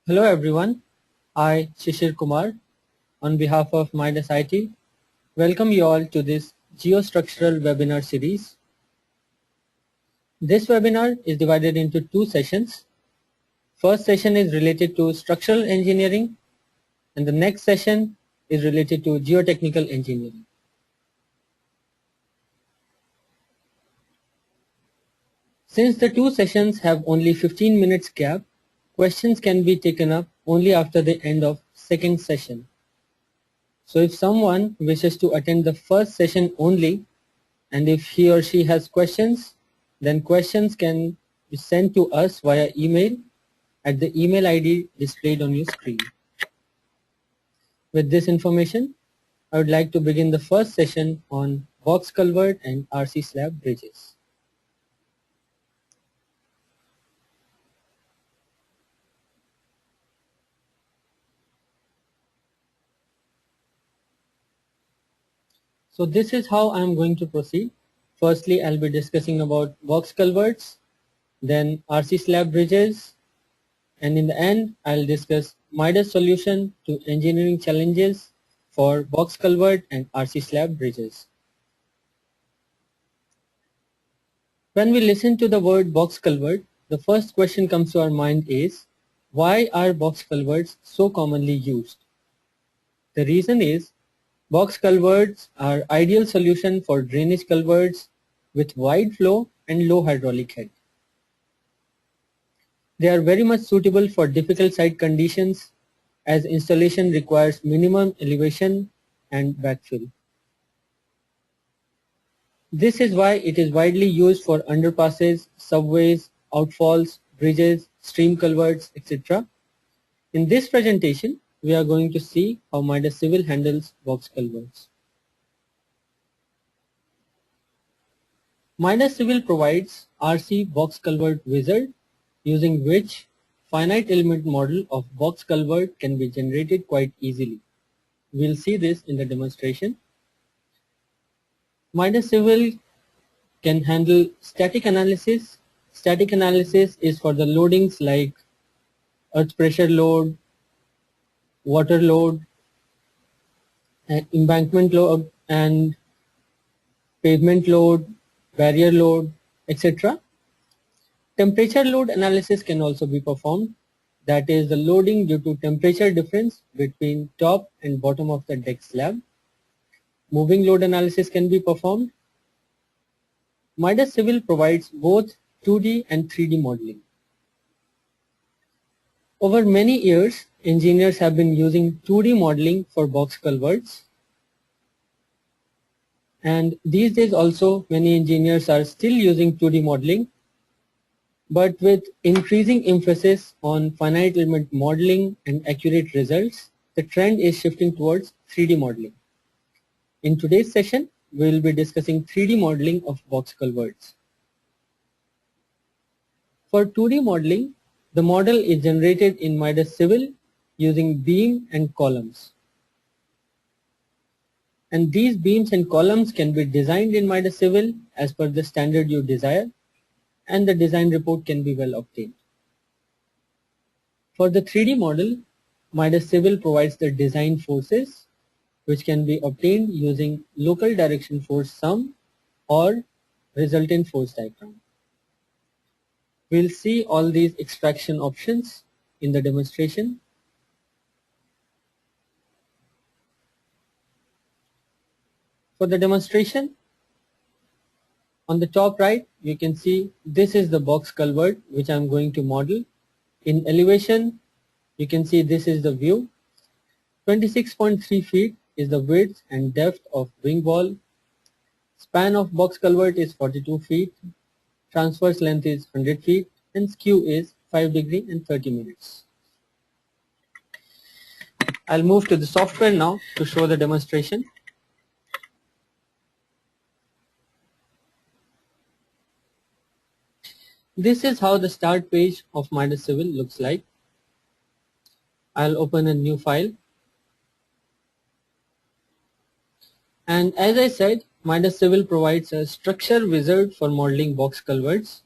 Hello everyone, I Shishir Kumar on behalf of Midas IT welcome you all to this geostructural webinar series. This webinar is divided into two sessions. First session is related to structural engineering and the next session is related to geotechnical engineering. Since the two sessions have only 15 minutes gap, questions can be taken up only after the end of second session. So if someone wishes to attend the first session only, and if he or she has questions, then questions can be sent to us via email at the email ID displayed on your screen. With this information, I would like to begin the first session on box culvert and RC slab bridges. So this is how I am going to proceed. Firstly, I'll be discussing about box culverts, then RC slab bridges, and in the end, I'll discuss Midas solution to engineering challenges for box culvert and RC slab bridges. When we listen to the word box culvert, the first question comes to our mind is, why are box culverts so commonly used? The reason is, box culverts are ideal solution for drainage culverts with wide flow and low hydraulic head. They are very much suitable for difficult site conditions as installation requires minimum elevation and backfill. This is why it is widely used for underpasses, subways, outfalls, bridges, stream culverts, etc. In this presentation, we are going to see how Midas Civil handles box culverts. Midas Civil provides RC box culvert wizard using which finite element model of box culvert can be generated quite easily. We'll see this in the demonstration. Midas Civil can handle static analysis. Static analysis is for the loadings like earth pressure load, water load, embankment load and pavement load, barrier load, etc. Temperature load analysis can also be performed. That is the loading due to temperature difference between top and bottom of the deck slab. Moving load analysis can be performed. Midas Civil provides both 2D and 3D modeling. Over many years, engineers have been using 2D modeling for box culverts. And these days also many engineers are still using 2D modeling, but with increasing emphasis on finite element modeling and accurate results, the trend is shifting towards 3D modeling. In today's session, we will be discussing 3D modeling of box culverts. For 2D modeling, the model is generated in Midas Civil using beam and columns. And these beams and columns can be designed in Midas Civil as per the standard you desire, and the design report can be well obtained. For the 3D model, Midas Civil provides the design forces which can be obtained using local direction force sum or resultant force diagram. We'll see all these extraction options in the demonstration. For the demonstration, on the top right, you can see this is the box culvert which I'm going to model. In elevation, you can see this is the view. 26.3 feet is the width and depth of wing wall. Span of box culvert is 42 feet. Transverse length is 100 feet and skew is 5 degree and 30 minutes. I'll move to the software now to show the demonstration. This is how the start page of Midas Civil looks like. I'll open a new file. And as I said, Midas Civil provides a structure wizard for modeling box culverts.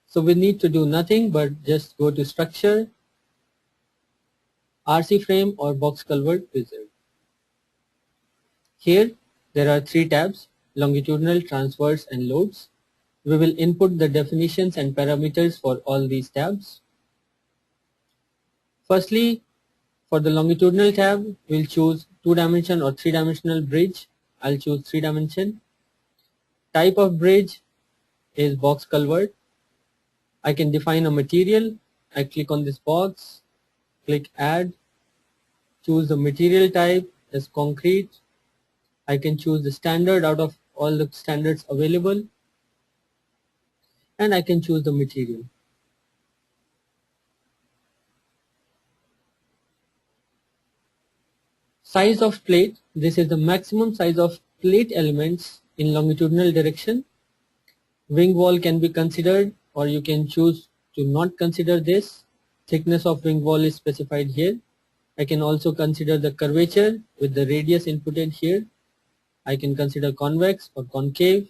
So we need to do nothing but just go to structure, RC frame or box culvert wizard. Here there are three tabs: longitudinal, transverse and loads. We will input the definitions and parameters for all these tabs. Firstly, for the longitudinal tab, we'll choose 2-dimension or 3-dimensional bridge. I'll choose 3-dimension. Type of bridge is box culvert. I can define a material. I click on this box, click add, choose the material type as concrete. I can choose the standard out of all the standards available, and I can choose the material. Size of plate, this is the maximum size of plate elements in longitudinal direction. Wing wall can be considered, or you can choose to not consider this. Thickness of wing wall is specified here. I can also consider the curvature with the radius inputted here. I can consider convex or concave.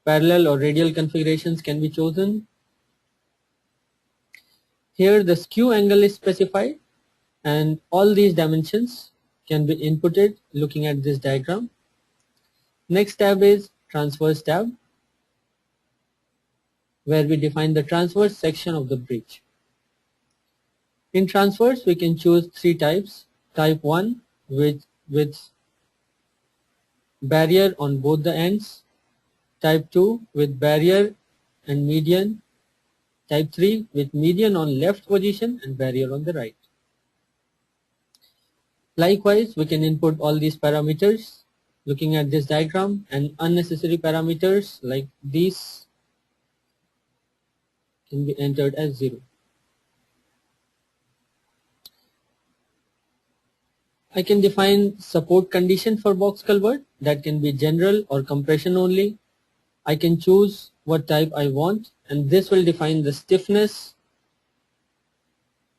Parallel or radial configurations can be chosen. Here the skew angle is specified, and all these dimensions can be inputted looking at this diagram. Next tab is transverse tab, where we define the transverse section of the bridge. In transverse, we can choose three types. Type 1 with barrier on both the ends. Type 2 with barrier and median. Type 3 with median on left position and barrier on the right. Likewise, we can input all these parameters looking at this diagram, and unnecessary parameters like these can be entered as 0. I can define support condition for box culvert, that can be general or compression only. I can choose what type I want, and this will define the stiffness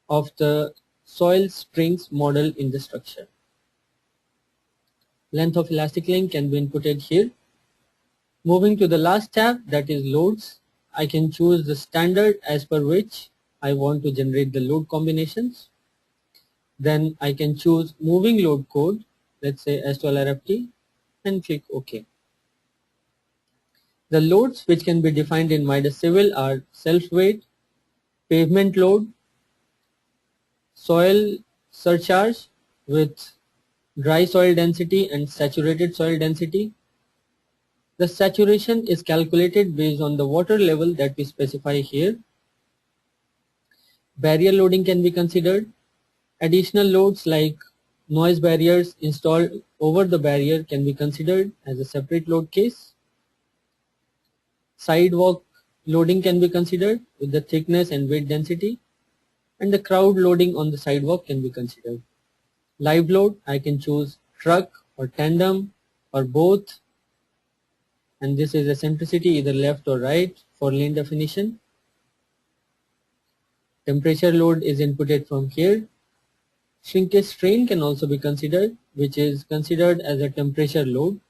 of the soil springs model in the structure. Length of elastic link can be inputted here. Moving to the last tab, that is loads, I can choose the standard as per which I want to generate the load combinations. Then I can choose moving load code, let's say S12RFT, and click OK. The loads which can be defined in Midas Civil are self-weight, pavement load, soil surcharge with dry soil density and saturated soil density. The saturation is calculated based on the water level that we specify here. Barrier loading can be considered. Additional loads like noise barriers installed over the barrier can be considered as a separate load case. Sidewalk loading can be considered with the thickness and weight density, and the crowd loading on the sidewalk can be considered. Live load, I can choose truck or tandem or both, and this is eccentricity either left or right for lane definition. Temperature load is inputted from here. Shrinkage strain can also be considered, which is considered as a temperature load.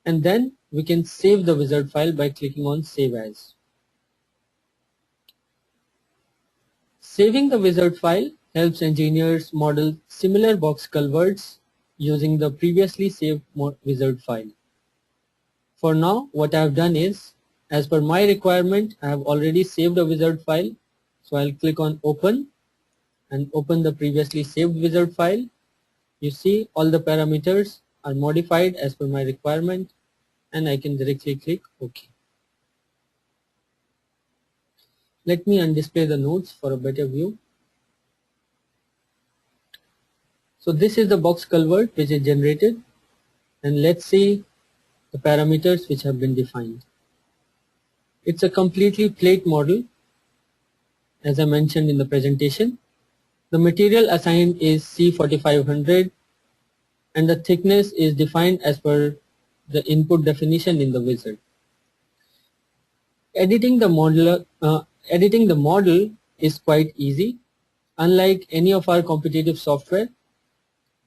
And then we can save the wizard file by clicking on Save As. Saving the wizard file helps engineers model similar box culverts using the previously saved wizard file. For now, what I have done is, as per my requirement, I have already saved a wizard file. So I'll click on Open and open the previously saved wizard file. You see all the parameters are modified as per my requirement, and I can directly click OK. Let me undisplay the nodes for a better view. So this is the box culvert which is generated, and let's see the parameters which have been defined. It's a completely plate model, as I mentioned in the presentation. The material assigned is C4500, and the thickness is defined as per the input definition in the wizard. Editing the model is quite easy. Unlike any of our competitive software,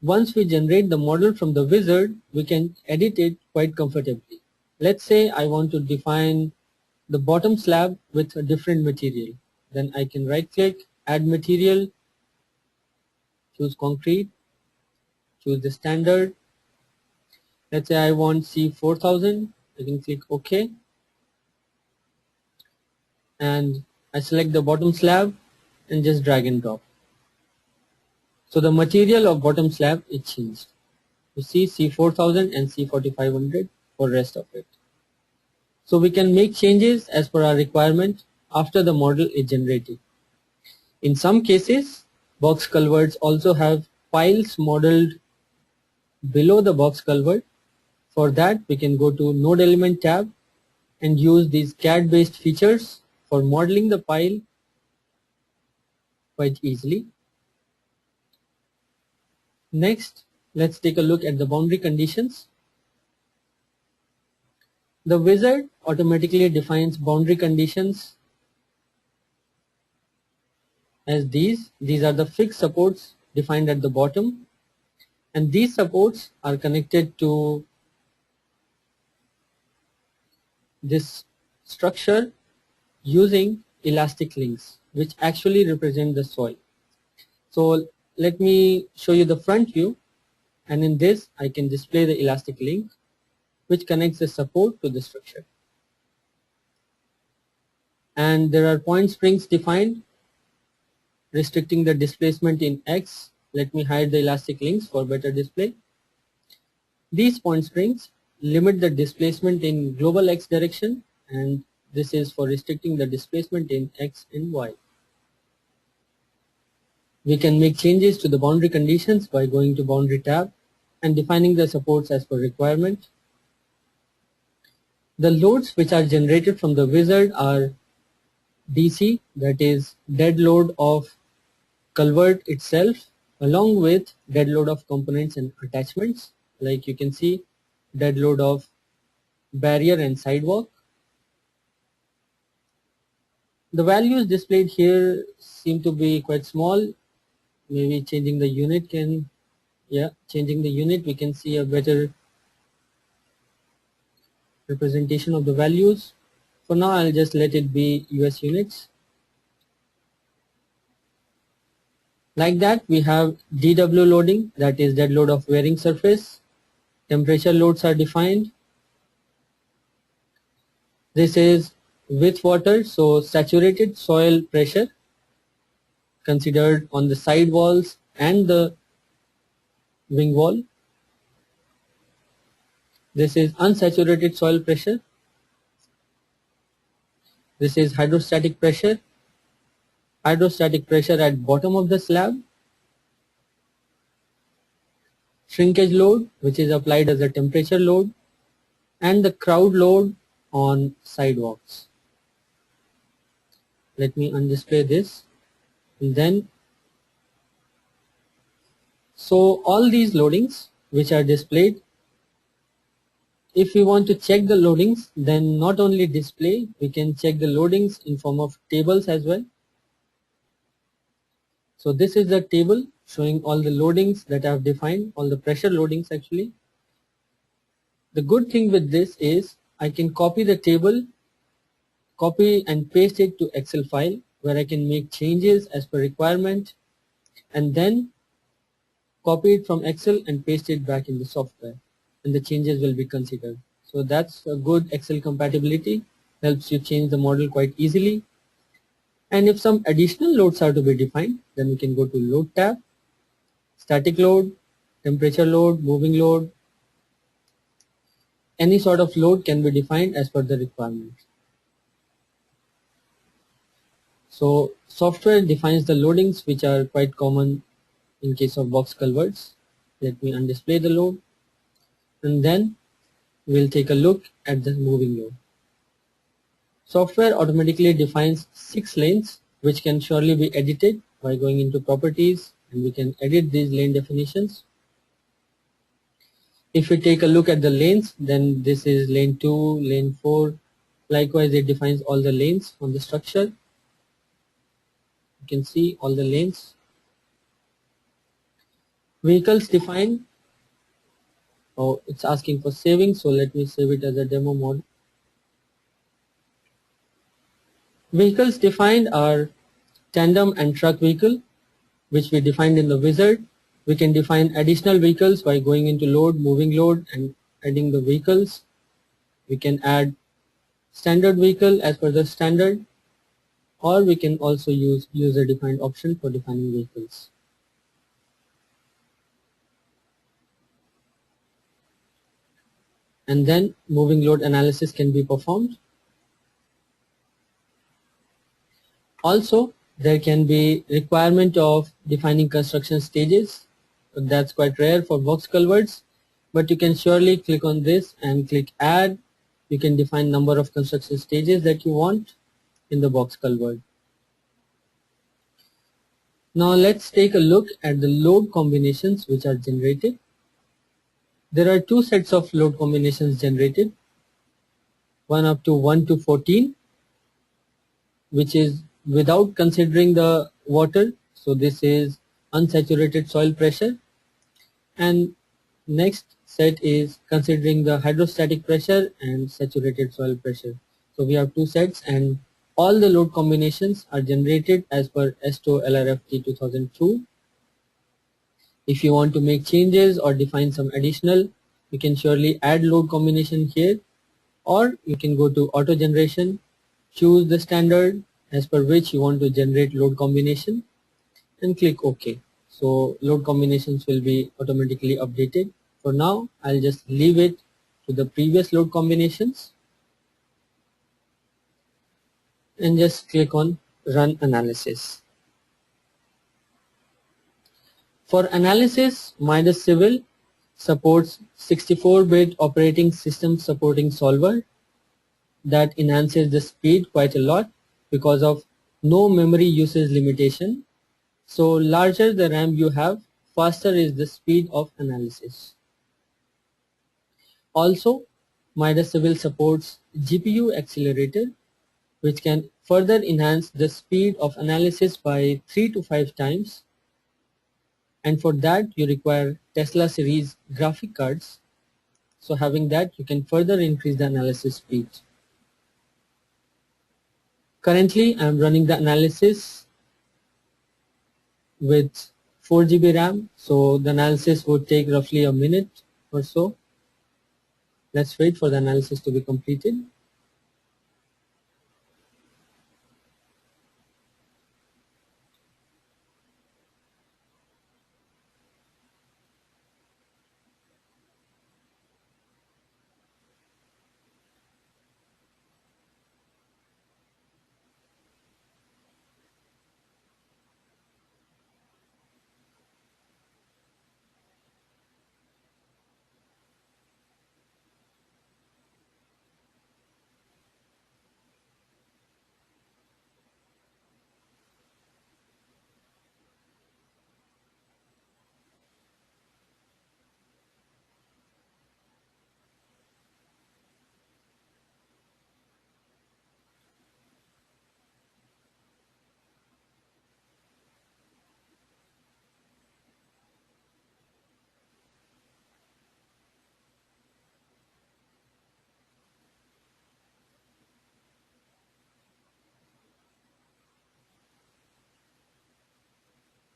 once we generate the model from the wizard, we can edit it quite comfortably. Let's say I want to define the bottom slab with a different material. Then I can right click, add material, choose concrete, choose the standard. Let's say I want C4000, I can click OK, and I select the bottom slab and just drag and drop. So the material of bottom slab is changed. You see C4000 and C4500 for rest of it. So we can make changes as per our requirement after the model is generated. In some cases, box culverts also have piles modeled below the box culvert. For that, we can go to Node Element tab and use these CAD based features for modeling the pile quite easily. Next, let's take a look at the boundary conditions. The wizard automatically defines boundary conditions as these. These are the fixed supports defined at the bottom, and these supports are connected to this structure using elastic links, which actually represent the soil. So let me show you the front view, and in this I can display the elastic link which connects the support to the structure. And there are point springs defined restricting the displacement in X. Let me hide the elastic links for better display. These point springs limit the displacement in global X direction, and this is for restricting the displacement in X and Y. We can make changes to the boundary conditions by going to Boundary tab and defining the supports as per requirement. The loads which are generated from the wizard are DC, that is dead load of culvert itself, along with dead load of components and attachments, like you can see dead load of barrier and sidewalk. The values displayed here seem to be quite small. Maybe changing the unit can, changing the unit, we can see a better representation of the values. For now, I'll just let it be US units. Like that, we have DW loading, that is dead load of wearing surface. Temperature loads are defined. This is with water, so saturated soil pressure considered on the side walls and the wing wall. This is unsaturated soil pressure. This is hydrostatic pressure. Hydrostatic pressure at bottom of the slab. Shrinkage load, which is applied as a temperature load, and the crowd load on sidewalks. Let me undisplay this. And then, so all these loadings which are displayed, if we want to check the loadings, then not only display, we can check the loadings in form of tables as well. So this is the table showing all the loadings that I have defined, all the pressure loadings actually. The good thing with this is I can copy the table, copy and paste it to Excel file where I can make changes as per requirement, and then copy it from Excel and paste it back in the software, and the changes will be considered. So that's a good Excel compatibility, helps you change the model quite easily. And if some additional loads are to be defined, then we can go to Load tab, Static load, Temperature load, Moving load. Any sort of load can be defined as per the requirement. So software defines the loadings which are quite common in case of box culverts. Let me undisplay the load, and then we'll take a look at the moving load. Software automatically defines 6 lanes which can surely be edited by going into properties, and we can edit these lane definitions. If we take a look at the lanes, then this is lane 2, lane 4. Likewise, it defines all the lanes on the structure. You can see all the lanes. Vehicles defined. Oh, it's asking for saving, so let me save it as a demo mode. Vehicles defined are tandem and truck vehicle, which we defined in the wizard. We can define additional vehicles by going into load, moving load, and adding the vehicles. We can add standard vehicle as per the standard, or we can also use user defined option for defining vehicles. And then moving load analysis can be performed. Also, there can be requirement of defining construction stages. That's quite rare for box culverts, but you can surely click on this and click add. You can define number of construction stages that you want in the box culvert. Now let's take a look at the load combinations which are generated. There are two sets of load combinations generated, one up to 1 to 14, which is without considering the water. So this is unsaturated soil pressure, and next set is considering the hydrostatic pressure and saturated soil pressure. So we have two sets, and all the load combinations are generated as per ESTO LRFT 2002. If you want to make changes or define some additional, you can surely add load combination here, or you can go to auto generation, choose the standard as per which you want to generate load combination, and click OK. So load combinations will be automatically updated. For now, I'll just leave it to the previous load combinations and just click on run analysis. For analysis, Midas Civil supports 64-bit operating system supporting solver. That enhances the speed quite a lot because of no memory usage limitation. So larger the RAM you have, faster is the speed of analysis. Also, Midas Civil supports GPU accelerator, which can further enhance the speed of analysis by 3 to 5 times. And for that you require Tesla series graphic cards. So having that, you can further increase the analysis speed. Currently, I am running the analysis with 4 GB RAM. So the analysis would take roughly a minute or so. Let's wait for the analysis to be completed.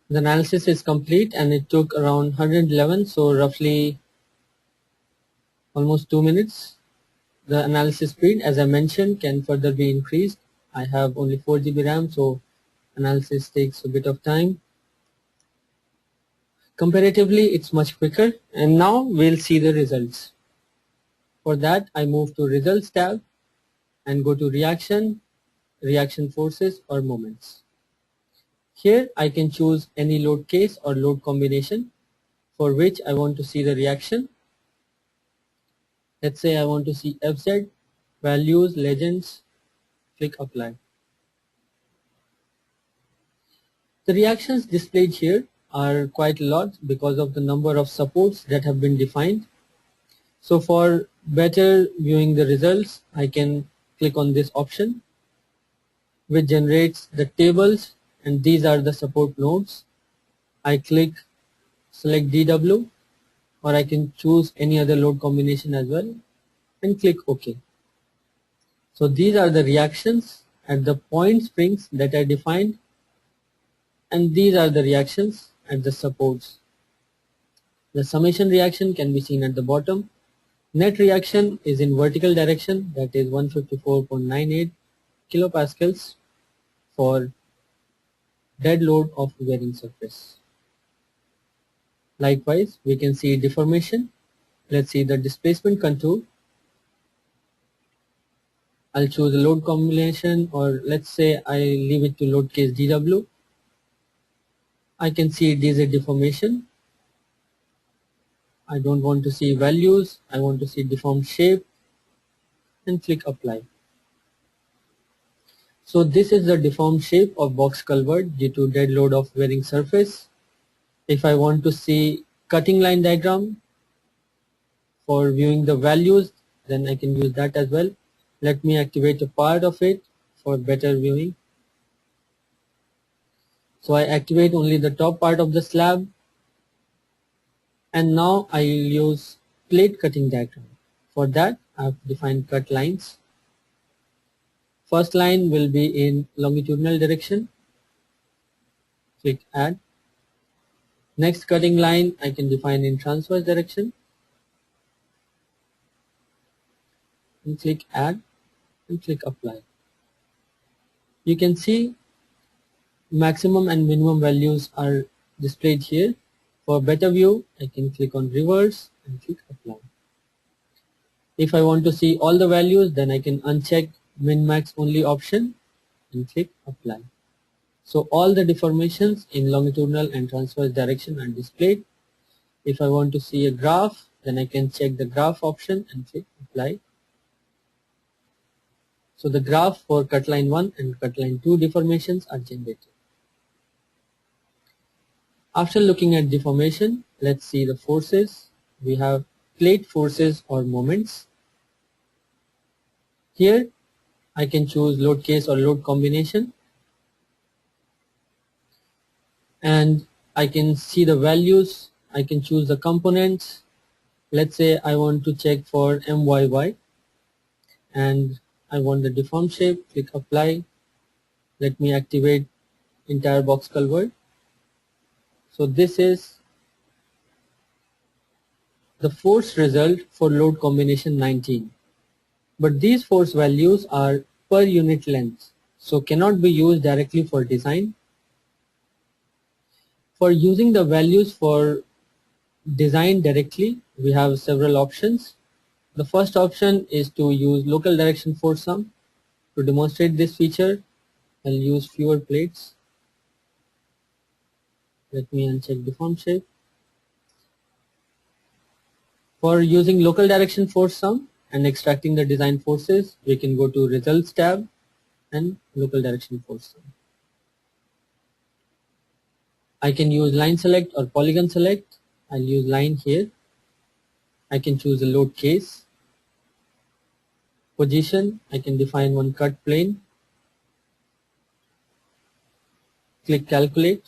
The analysis is complete and it took around 111, so roughly almost 2 minutes. The analysis speed, as I mentioned, can further be increased. I have only 4 GB RAM, so analysis takes a bit of time. Comparatively, it's much quicker, and now we'll see the results. For that, I move to Results tab and go to Reaction, Reaction Forces or Moments. Here I can choose any load case or load combination for which I want to see the reaction. Let's say I want to see FZ, values, legends, click apply. The reactions displayed here are quite a lot because of the number of supports that have been defined. So for better viewing the results, I can click on this option which generates the tables, and these are the support nodes. I click select DW, or I can choose any other load combination as well and click OK. So these are the reactions at the point springs that are defined, and these are the reactions at the supports. The summation reaction can be seen at the bottom. Net reaction is in vertical direction, that is 154.98 kilopascals for dead load of bearing surface. Likewise, we can see deformation. Let's see the displacement contour. I'll choose a load combination, or let's say I leave it to load case DW. I can see DZ deformation. I don't want to see values. I want to see deformed shape, and click apply. So this is the deformed shape of box culvert due to dead load of bearing surface. If I want to see cutting line diagram for viewing the values, then I can use that as well. Let me activate a part of it for better viewing. So I activate only the top part of the slab, and now I will use plate cutting diagram. For that, I have defined cut lines. First line will be in longitudinal direction. Click add. Next cutting line I can define in transverse direction, and click add and click apply. You can see maximum and minimum values are displayed here. For better view, I can click on reverse and click apply. If I want to see all the values, then I can uncheck min max only option and click apply. So all the deformations in longitudinal and transverse direction are displayed. If I want to see a graph, then I can check the graph option and click apply. So the graph for cut line 1 and cut line 2 deformations are generated. After looking at deformation, let's see the forces. We have plate forces or moments. Here I can choose load case or load combination, and I can see the values. I can choose the components. Let's say I want to check for MYY and I want the deformed shape. Click apply. Let me activate entire box culvert. So this is the force result for load combination 19. But these force values are per unit length, so cannot be used directly for design. For using the values for design directly, we have several options. The first option is to use local direction force sum. To demonstrate this feature, I'll use fewer plates. Let me uncheck deform shape. For using local direction force sum and extracting the design forces, we can go to results tab and local direction force sum. I can use line select or polygon select. I'll use line here. I can choose a load case. Position, I can define one cut plane. Click calculate.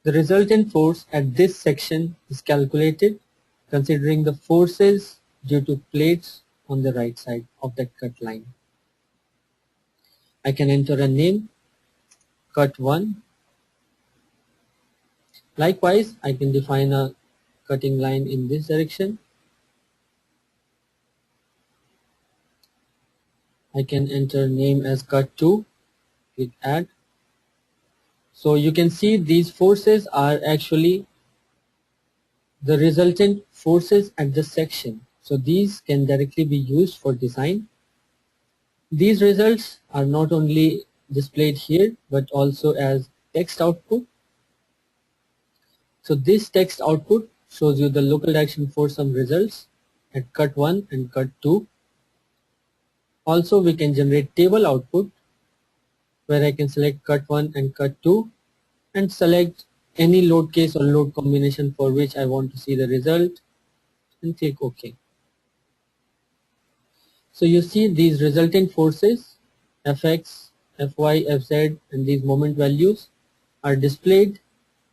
The resultant force at this section is calculated considering the forces due to plates on the right side of that cut line. I can enter a name, cut 1. Likewise, I can define a cutting line in this direction. I can enter name as cut 2, click add. So you can see these forces are actually the resultant forces at the section. So these can directly be used for design. These results are not only displayed here but also as text output. So this text output shows you the local direction force sum results at cut 1 and cut 2. Also we can generate table output where I can select cut 1 and cut 2 and select any load case or load combination for which I want to see the result and click OK. So you see these resultant forces Fx, Fy, Fz and these moment values are displayed,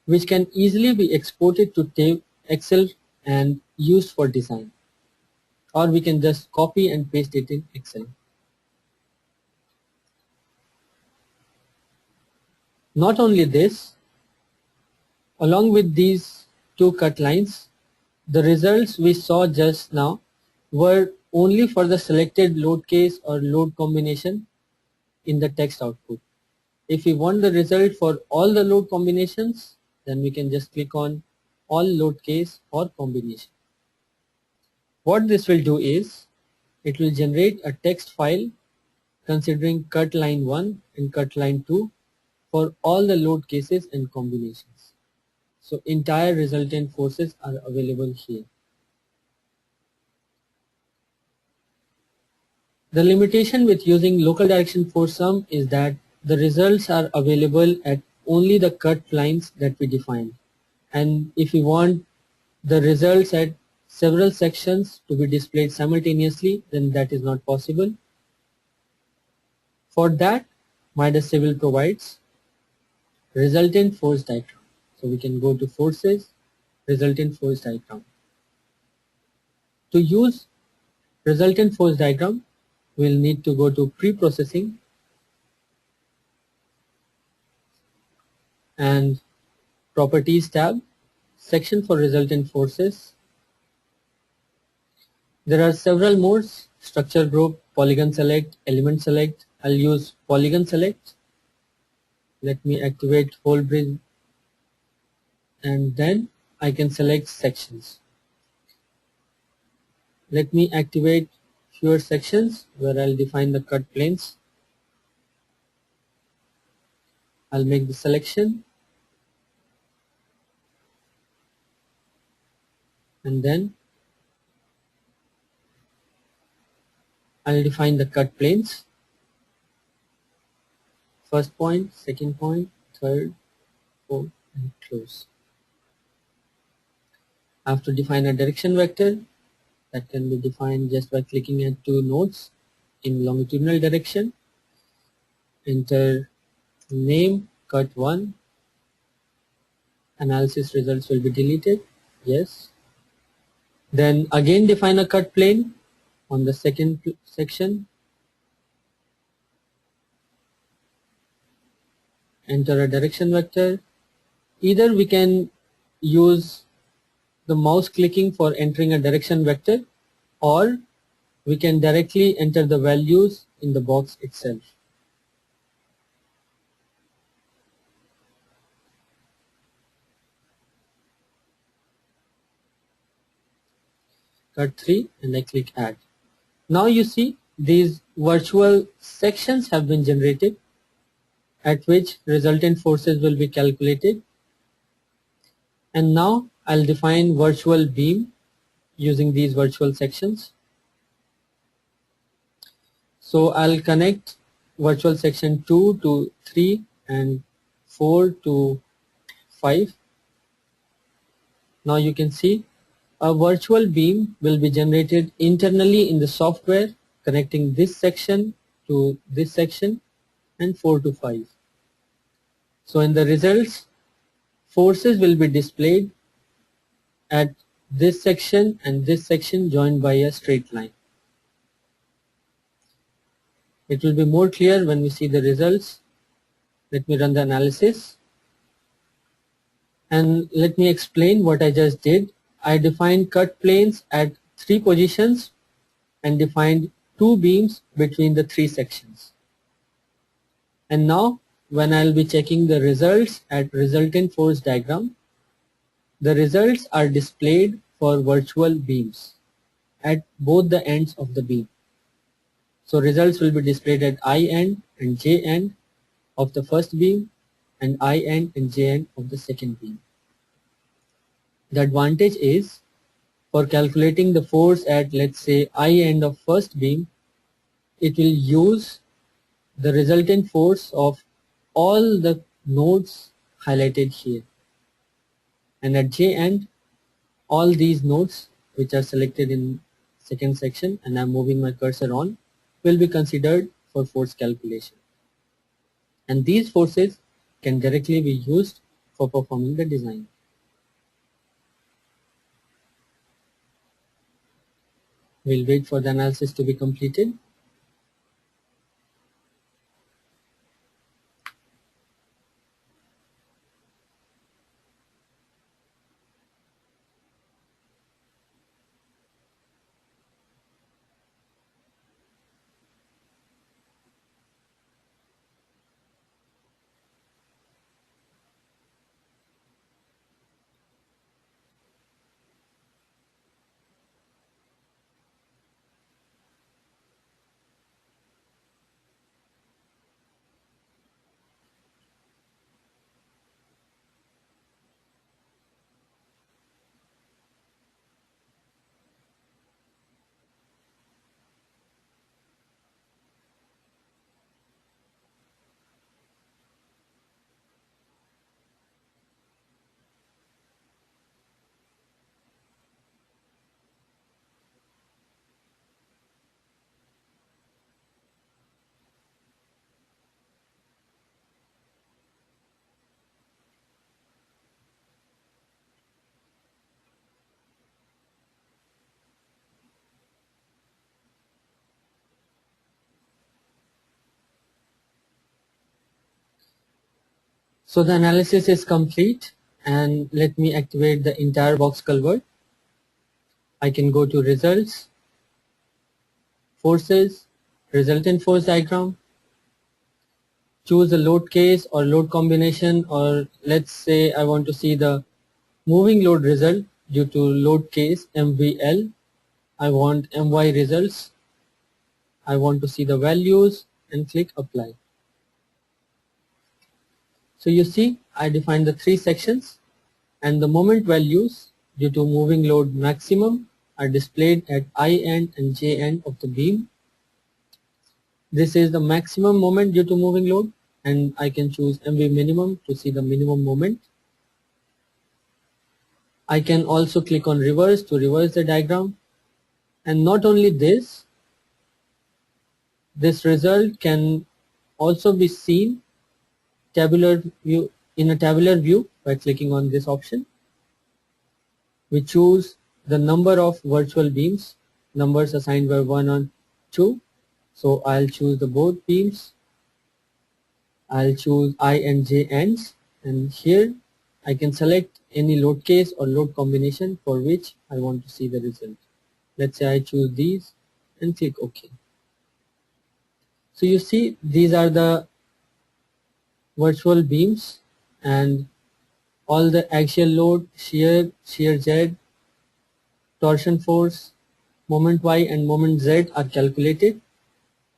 which can easily be exported to Excel and used for design, or we can just copy and paste it in Excel. Not only this, along with these two cut lines. The results we saw just now were only for the selected load case or load combination in the text output. If we want the result for all the load combinations, then we can just click on all load case or combination. What this will do is, it will generate a text file considering cut line 1 and cut line 2 for all the load cases and combinations. So entire resultant forces are available here. The limitation with using local direction force sum is that the results are available at only the cut lines that we defined. And if we want the results at several sections to be displayed simultaneously, then that is not possible. For that, Midas Civil provides resultant force diagram. So we can go to forces, resultant force diagram. To use resultant force diagram, we'll need to go to pre-processing and properties tab, section for resultant forces. There are several modes: structure group, polygon select, element select. I'll use polygon select. Let me activate whole bridge and then I can select sections. Let me activate fewer sections where I'll define the cut planes. I'll make the selection and then I'll define the cut planes. First point, second point, third, fourth, and close. I have to define a direction vector that can be defined just by clicking at two nodes in longitudinal direction. Enter name cut1. Analysis results will be deleted. Yes. Then again define a cut plane on the second section. Enter a direction vector. Either we can use the mouse clicking for entering a direction vector, or we can directly enter the values in the box itself. Cut 3 and I click add. Now you see these virtual sections have been generated at which resultant forces will be calculated. And now I'll define virtual beam using these virtual sections. So I'll connect virtual section 2 to 3 and 4 to 5. Now you can see a virtual beam will be generated internally in the software connecting this section to this section and 4 to 5. So in the results, forces will be displayed at this section and this section joined by a straight line. It will be more clear when we see the results. Let me run the analysis. And let me explain what I just did. I defined cut planes at 3 positions and defined 2 beams between the 3 sections. And now when I'll be checking the results at resultant force diagram, the results are displayed for virtual beams at both the ends of the beam. So results will be displayed at I end and J end of the first beam and I end and J end of the second beam. The advantage is, for calculating the force at, let's say, I end of first beam, it will use the resultant force of all the nodes highlighted here. And at J end, all these nodes which are selected in second section and I'm moving my cursor on will be considered for force calculation. And these forces can directly be used for performing the design. We'll wait for the analysis to be completed. So the analysis is complete, and let me activate the entire box culvert. I can go to results, forces, resultant force diagram, choose a load case or load combination, or let's say I want to see the moving load result due to load case MVL. I want MY results. I want to see the values and click apply. So you see I defined the 3 sections, and the moment values due to moving load maximum are displayed at I end and J end of the beam. This is the maximum moment due to moving load, and I can choose MV minimum to see the minimum moment. I can also click on reverse to reverse the diagram, and not only this result can also be seen tabular view in a tabular view by clicking on this option. We choose the number of virtual beams, numbers assigned by 1 and 2. So I'll choose the both beams. I'll choose I and J ends, and here I can select any load case or load combination for which I want to see the result. Let's say I choose these and click OK. So you see these are the virtual beams, and all the axial load, shear Z, torsion force, moment Y and moment Z are calculated.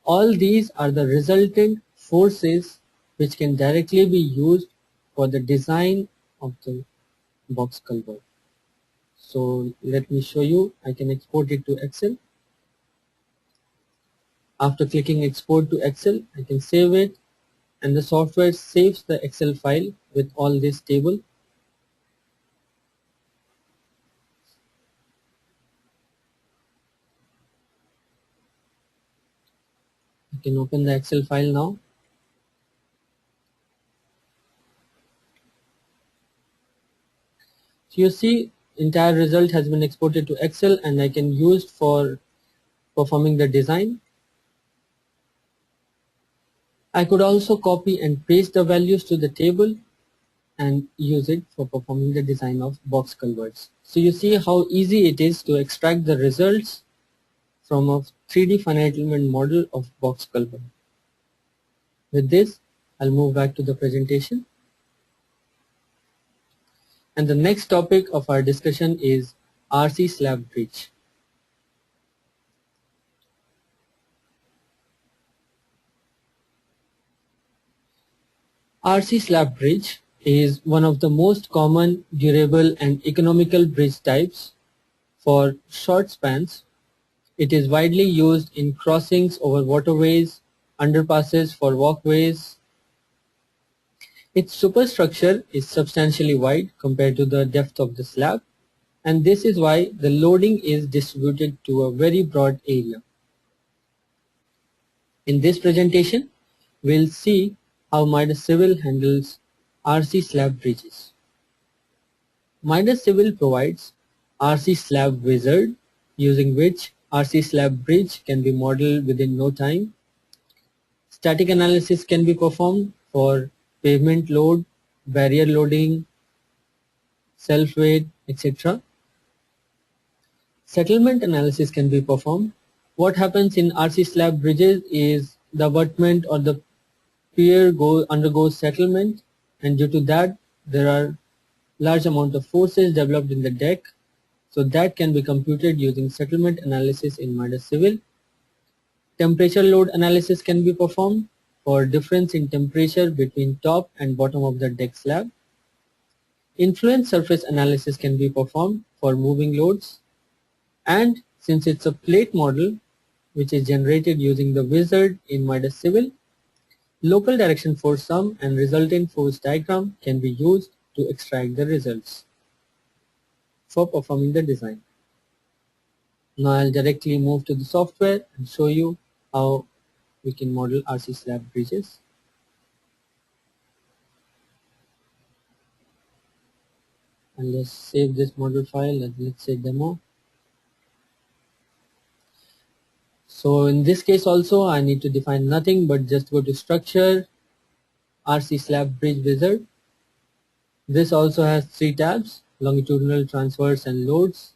All these are the resultant forces which can directly be used for the design of the box culvert. So let me show you. I can export it to Excel. After clicking export to Excel, I can save it, and the software saves the Excel file with all this table. I can open the Excel file now. So you see entire result has been exported to Excel, and I can use it for performing the design. I could also copy and paste the values to the table and use it for performing the design of box culverts. So you see how easy it is to extract the results from a 3D finite element model of box culvert. With this, I'll move back to the presentation. And the next topic of our discussion is RC slab bridge. RC slab bridge is one of the most common, durable and economical bridge types for short spans. It is widely used in crossings over waterways, underpasses for walkways. Its superstructure is substantially wide compared to the depth of the slab, and this is why the loading is distributed to a very broad area. In this presentation, we'll see how Midas Civil handles RC slab bridges. Midas Civil provides RC slab wizard, using which RC slab bridge can be modeled within no time. Static analysis can be performed for pavement load, barrier loading, self-weight, etc. Settlement analysis can be performed. What happens in RC slab bridges is the abutment or the pier undergoes settlement, and due to that there are large amount of forces developed in the deck. So that can be computed using settlement analysis in Midas Civil. Temperature load analysis can be performed for difference in temperature between top and bottom of the deck slab. Influence surface analysis can be performed for moving loads. And since it's a plate model which is generated using the wizard in Midas Civil, local direction force sum and resultant force diagram can be used to extract the results for performing the design. Now I'll directly move to the software and show you how we can model RC slab bridges. And let's save this model file and let's say demo. So in this case also I need to define nothing but just go to structure, RC slab bridge wizard. This also has 3 tabs: longitudinal, transverse and loads.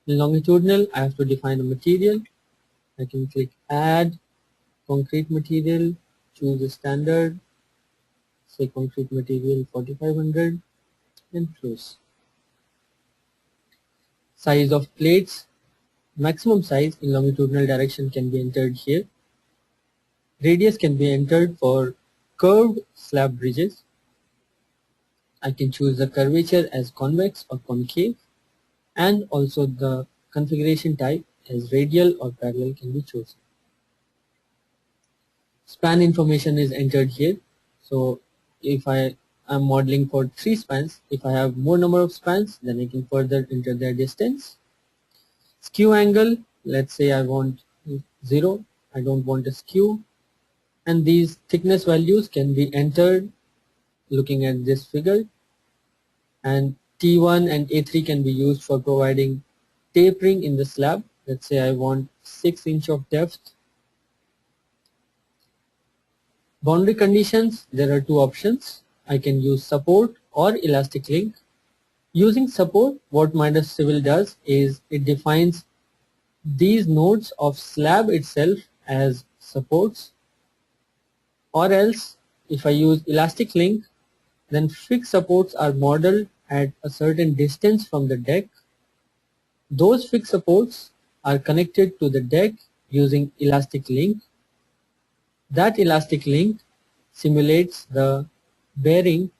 In longitudinal, I have to define a material. I can click add concrete material, choose a standard, say concrete material 4500 and close. Size of plates, maximum size in longitudinal direction can be entered here. Radius can be entered for curved slab bridges. I can choose the curvature as convex or concave, and also the configuration type as radial or parallel can be chosen. Span information is entered here. So if I am modeling for 3 spans, if I have more number of spans, then I can further enter their distance. Skew angle, let's say I want 0, I don't want a skew, and these thickness values can be entered looking at this figure, and T1 and A3 can be used for providing tapering in the slab. Let's say I want 6 inch of depth. Boundary conditions, there are 2 options. I can use support or elastic link. Using support, what Midas Civil does is it defines these nodes of slab itself as supports, or else if I use elastic link, then fixed supports are modeled at a certain distance from the deck. Those fixed supports are connected to the deck using elastic link. That elastic link simulates the bearing,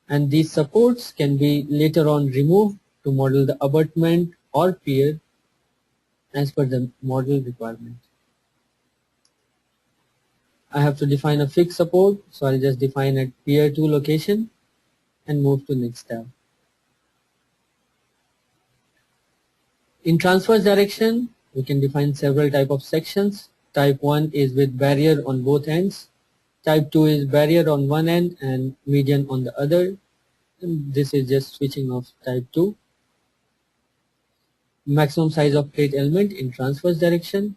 and these supports can be later on removed to model the abutment or pier as per the model requirement. I have to define a fixed support, so I'll just define at pier 2 location and move to next tab. In transverse direction, we can define several type of sections. Type 1 is with barrier on both ends. Type 2 is barrier on one end and median on the other. And this is just switching of type 2. Maximum size of plate element in transverse direction,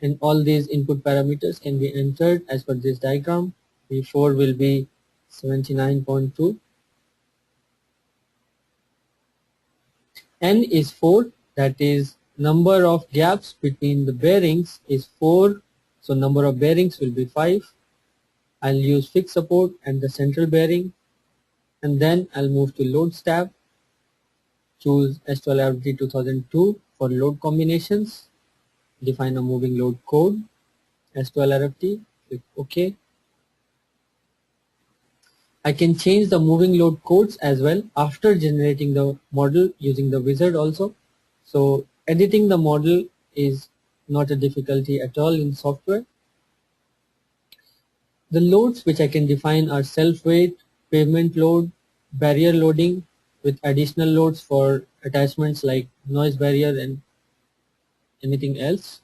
and all these input parameters can be entered as per this diagram. V4 will be 79.2. N is 4, that is number of gaps between the bearings is 4, so number of bearings will be 5. I'll use fixed support and the central bearing, and then I'll move to loads tab, choose S12RFT 2002 for load combinations, define a moving load code, S12RFT, click OK. I can change the moving load codes as well after generating the model using the wizard also. So editing the model is not a difficulty at all in software. The loads which I can define are self-weight, pavement load, barrier loading with additional loads for attachments like noise barrier and anything else.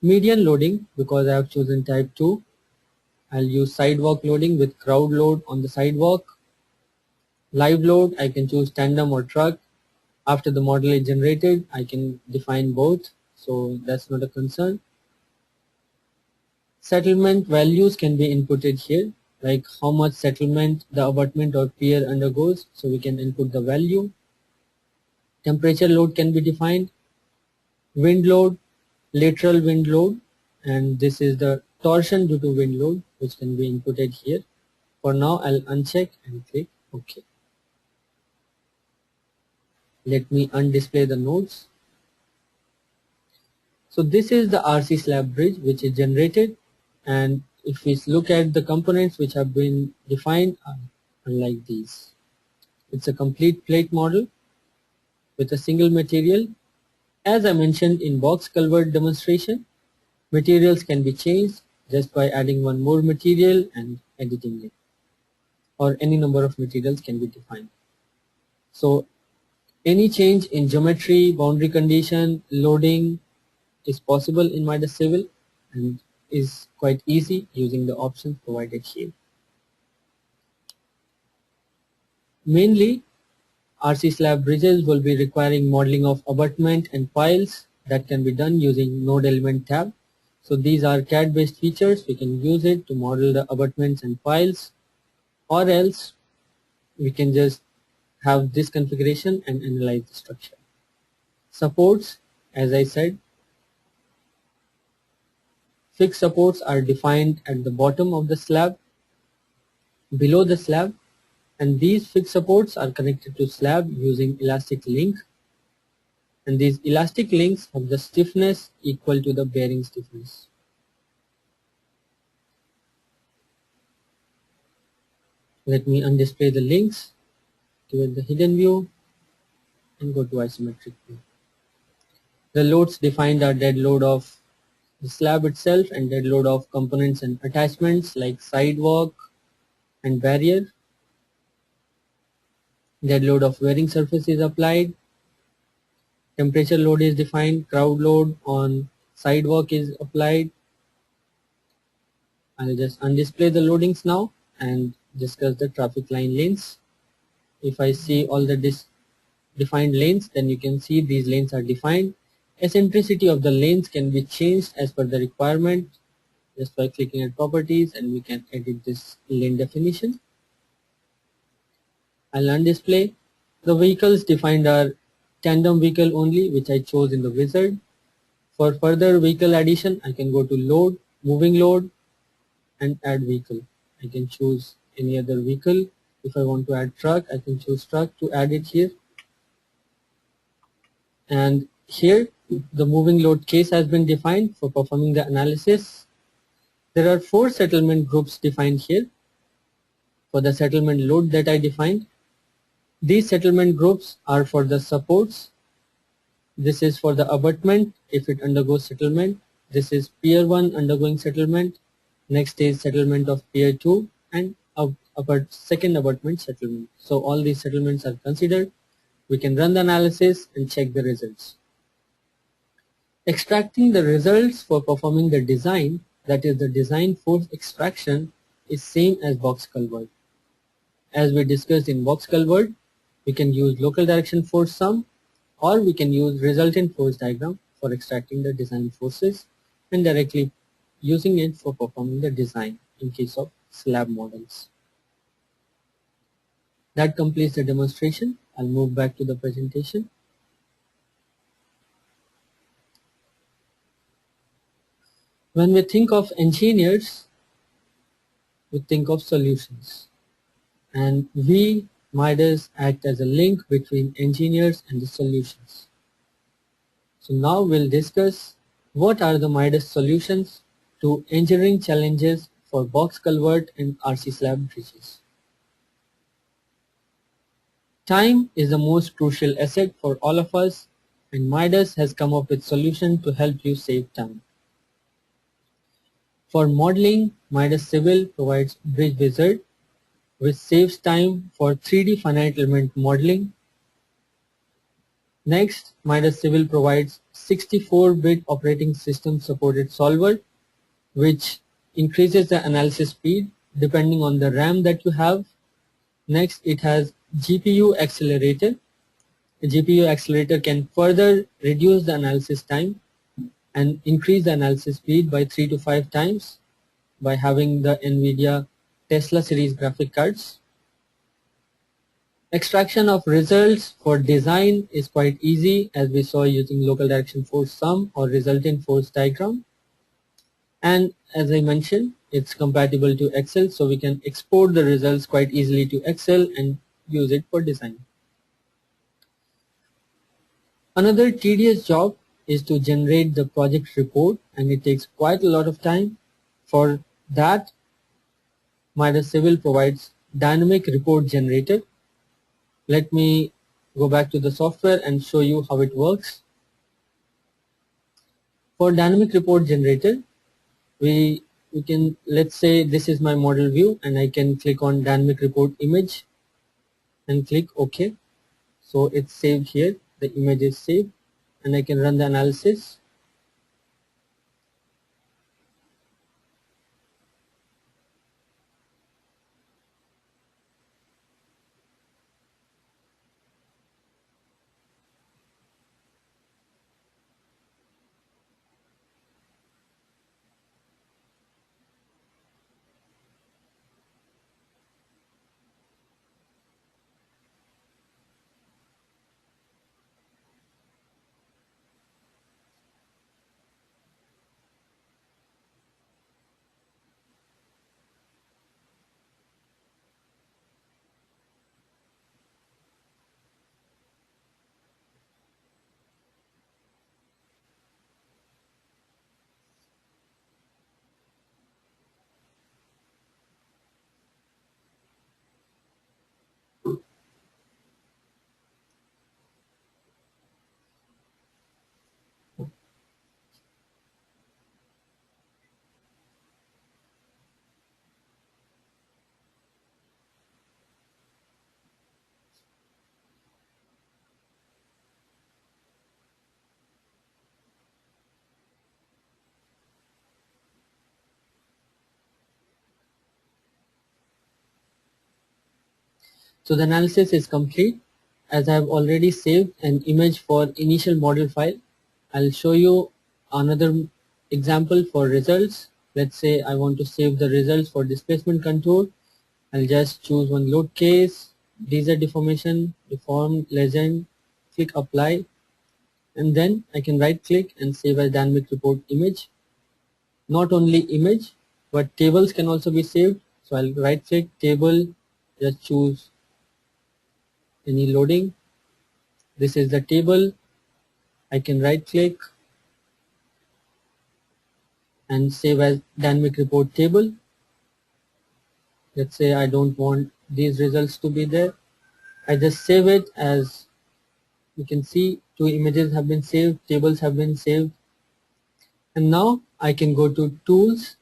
Median loading, because I have chosen type 2. I'll use sidewalk loading with crowd load on the sidewalk. Live load, I can choose tandem or truck. After the model is generated, I can define both, so that's not a concern. Settlement values can be inputted here, like how much settlement the abutment or pier undergoes, so we can input the value. Temperature load can be defined. Wind load, lateral wind load, and this is the torsion due to wind load, which can be inputted here. For now, I'll uncheck and click OK. Let me undisplay the nodes. So this is the RC slab bridge which is generated, and if we look at the components which have been defined are like these. It's a complete plate model with a single material. As I mentioned in box culvert demonstration, materials can be changed just by adding one more material and editing it, or any number of materials can be defined. So any change in geometry, boundary condition, loading is possible in Midas Civil and is quite easy using the options provided here. Mainly, RC slab bridges will be requiring modeling of abutment and piles that can be done using node element tab. So these are CAD based features. We can use it to model the abutments and piles, or else we can just have this configuration and analyze the structure. Supports, as I said, fixed supports are defined at the bottom of the slab, below the slab, and these fixed supports are connected to slab using elastic link, and these elastic links have the stiffness equal to the bearing stiffness. Let me undisplay the links, activate the hidden view, and go to isometric view. The loads defined are dead load of the slab itself and dead load of components and attachments like sidewalk and barrier. Dead load of wearing surface is applied. Temperature load is defined. Crowd load on sidewalk is applied. I'll just undisplay the loadings now and discuss the traffic line lanes. If I see all the defined lanes, then you can see these lanes are defined. Eccentricity of the lanes can be changed as per the requirement just by clicking at properties, and we can edit this lane definition. I'll undisplay. The vehicles defined are tandem vehicle only, which I chose in the wizard. For further vehicle addition, I can go to load, moving load, and add vehicle. I can choose any other vehicle. If I want to add truck, I can choose truck to add it here. And here the moving load case has been defined for performing the analysis. There are 4 settlement groups defined here for the settlement load that I defined. These settlement groups are for the supports. This is for the abutment if it undergoes settlement. This is Pier 1 undergoing settlement. Next is settlement of Pier 2 and second abutment settlement. So all these settlements are considered. We can run the analysis and check the results. Extracting the results for performing the design, that is the design force extraction, is same as box culvert. As we discussed in box culvert, we can use local direction force sum, or we can use resultant force diagram for extracting the design forces and directly using it for performing the design in case of slab models. That completes the demonstration. I'll move back to the presentation. When we think of engineers, we think of solutions, and we Midas act as a link between engineers and the solutions. So now we'll discuss what are the Midas solutions to engineering challenges for box culvert and RC slab bridges. Time is the most crucial asset for all of us, and Midas has come up with solution to help you save time. For modeling, Midas Civil provides Bridge Wizard, which saves time for 3D finite element modeling. Next, Midas Civil provides 64-bit operating system supported solver, which increases the analysis speed depending on the RAM that you have. Next, it has GPU accelerator. The GPU accelerator can further reduce the analysis time and increase the analysis speed by 3 to 5 times by having the NVIDIA Tesla series graphic cards. Extraction of results for design is quite easy, as we saw using local direction force sum or resultant force diagram. And as I mentioned, it's compatible to Excel, so we can export the results quite easily to Excel and use it for design. Another tedious job is to generate the project report, and it takes quite a lot of time. For that, Midas Civil provides dynamic report generator. Let me go back to the software and show you how it works. For dynamic report generator, we can, let's say this is my model view, and I can click on dynamic report image and click OK. So it's saved here, the image is saved, and I can run the analysis. So the analysis is complete. As I have already saved an image for initial model file, I'll show you another example for results. Let's say I want to save the results for displacement contour. I'll just choose one load case, DZ deformation, deformed legend, click apply, and then I can right click and save as dynamic report image. Not only image, but tables can also be saved. So I'll right click table, just choose any loading. This is the table. I can right click and save as dynamic report table. Let's say I don't want these results to be there. I just save it. As you can see, two images have been saved, tables have been saved. And now I can go to tools,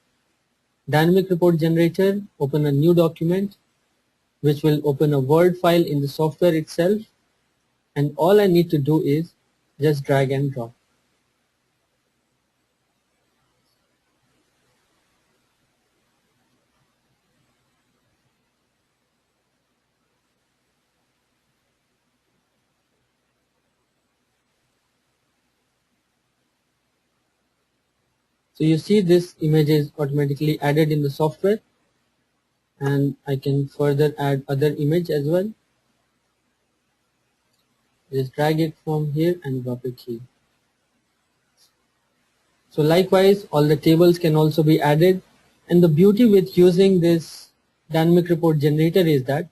dynamic report generator, open a new document, which will open a Word file in the software itself. And all I need to do is just drag and drop. So you see this image is automatically added in the software, and I can further add other image as well. Just drag it from here and drop it here. So likewise, all the tables can also be added. And the beauty with using this dynamic report generator is that,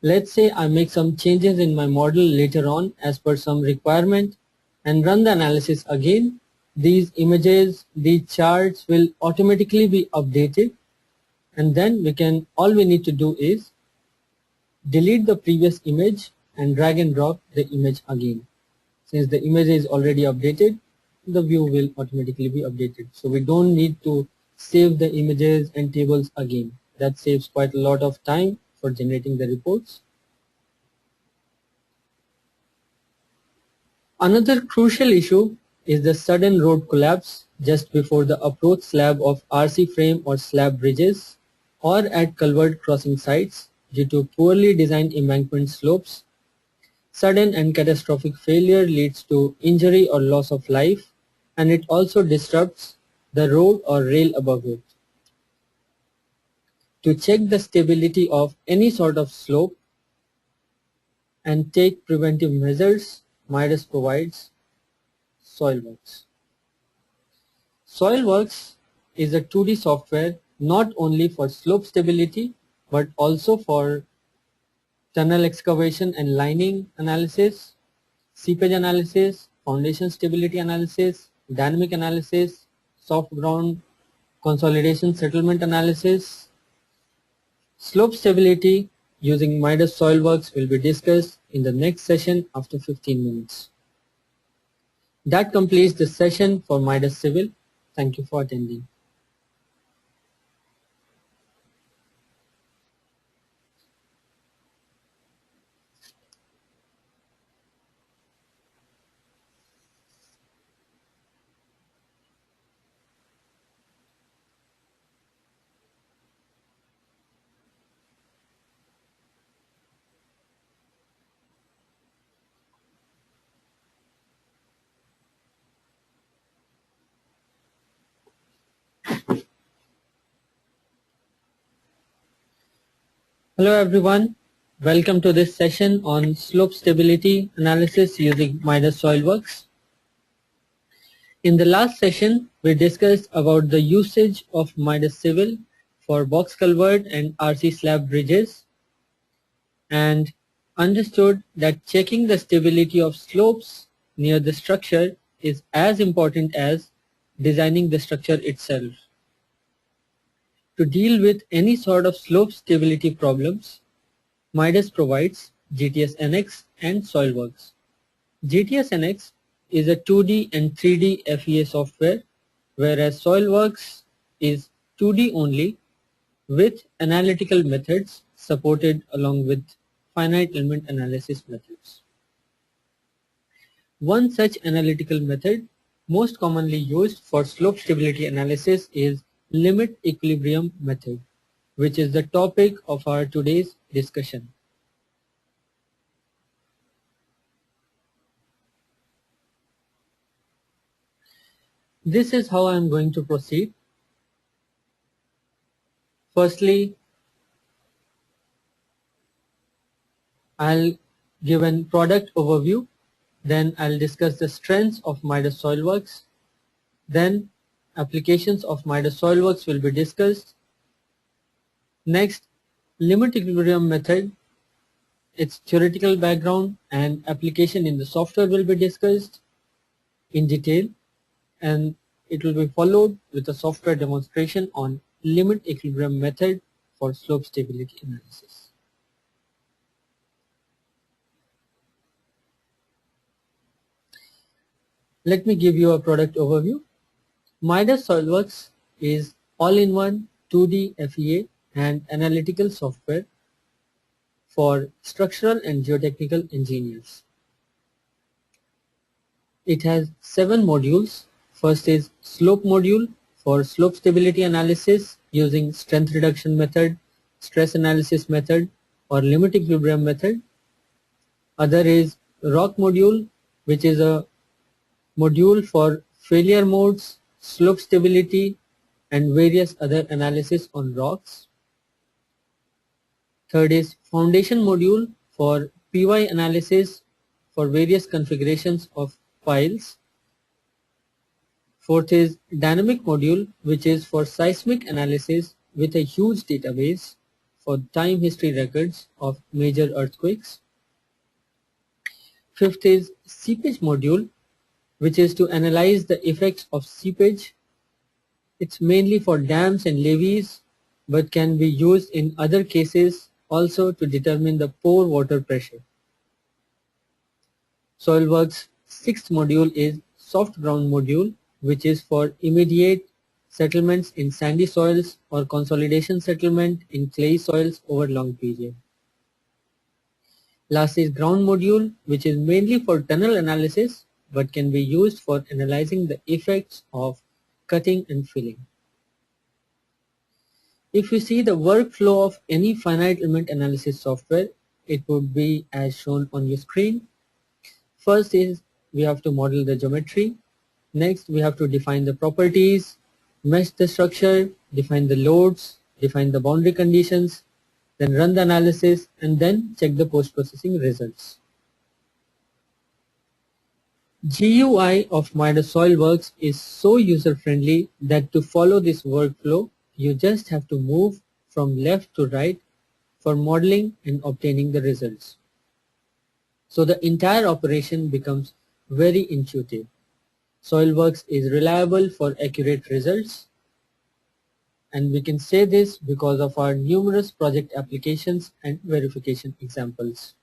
let's say I make some changes in my model later on as per some requirement and run the analysis again, these images, these charts will automatically be updated, and then all we need to do is delete the previous image and drag and drop the image again. Since the image is already updated, the view will automatically be updated. So we don't need to save the images and tables again. That saves quite a lot of time for generating the reports. Another crucial issue is the sudden road collapse just before the approach slab of RC frame or slab bridges, or at culvert crossing sites due to poorly designed embankment slopes. Sudden and catastrophic failure leads to injury or loss of life, and it also disrupts the road or rail above it. To check the stability of any sort of slope and take preventive measures, Midas provides SoilWorks. SoilWorks is a 2D software not only for slope stability but also for tunnel excavation and lining analysis, seepage analysis, foundation stability analysis, dynamic analysis, soft ground consolidation settlement analysis. Slope stability using Midas SoilWorks will be discussed in the next session after 15 minutes. That completes the session for Midas Civil. Thank you for attending. Hello everyone, welcome to this session on slope stability analysis using Midas SoilWorks. In the last session, we discussed about the usage of Midas Civil for box culvert and RC slab bridges, and understood that checking the stability of slopes near the structure is as important as designing the structure itself. To deal with any sort of slope stability problems, Midas provides GTS NX and SoilWorks. GTS NX is a 2D and 3D FEA software, whereas SoilWorks is 2D only with analytical methods supported along with finite element analysis methods. One such analytical method most commonly used for slope stability analysis is limit equilibrium method, which is the topic of our today's discussion. This is how I am going to proceed. Firstly, I'll give a product overview. Then I'll discuss the strengths of Midas SOILWORKS. Then applications of Midas SOILWORKS will be discussed. Next, limit equilibrium method, its theoretical background and application in the software will be discussed in detail, and it will be followed with a software demonstration on limit equilibrium method for slope stability analysis. Let me give you a product overview. Midas SOILWORKS is all-in-one 2D FEA and analytical software for structural and geotechnical engineers. It has 7 modules. First is slope module for slope stability analysis using strength reduction method, stress analysis method or limit equilibrium method. Other is rock module, which is a module for failure modes, slope stability and various other analysis on rocks. Third is foundation module for PY analysis for various configurations of piles. Fourth is dynamic module, which is for seismic analysis with a huge database for time history records of major earthquakes. Fifth is seepage module, which is to analyze the effects of seepage. It's mainly for dams and levees, but can be used in other cases also to determine the pore water pressure. SOILWORKS' 6th module is soft ground module, which is for immediate settlements in sandy soils or consolidation settlement in clay soils over long period. Last is ground module, which is mainly for tunnel analysis but can be used for analyzing the effects of cutting and filling. If you see the workflow of any finite element analysis software, it would be as shown on your screen. First is we have to model the geometry. Next we have to define the properties, mesh the structure, define the loads, define the boundary conditions, then run the analysis and then check the post-processing results. GUI of Midas SOILWORKS is so user-friendly that to follow this workflow, you just have to move from left to right for modeling and obtaining the results. So the entire operation becomes very intuitive. SOILWORKS is reliable for accurate results, and we can say this because of our numerous project applications and verification examples.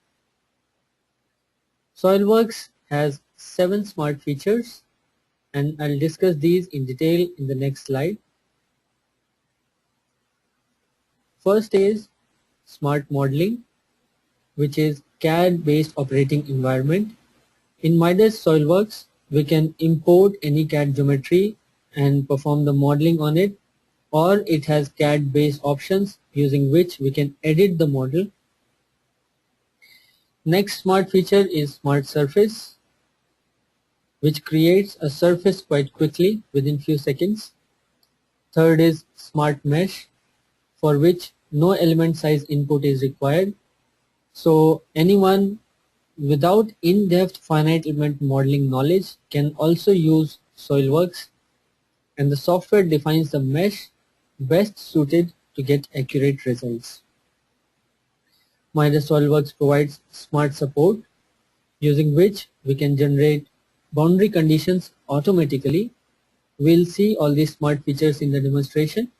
SOILWORKS has 7 smart features, and I'll discuss these in detail in the next slide. First is smart modeling, which is CAD based operating environment. In Midas SOILWORKS, we can import any CAD geometry and perform the modeling on it, or it has CAD based options using which we can edit the model. Next smart feature is smart surface, which creates a surface quite quickly within few seconds. Third is smart mesh, for which no element size input is required. So anyone without in-depth finite element modeling knowledge can also use SOILWORKS, and the software defines the mesh best suited to get accurate results. Midas SOILWORKS provides smart support, using which we can generate boundary conditions automatically. We'll see all these smart features in the demonstration.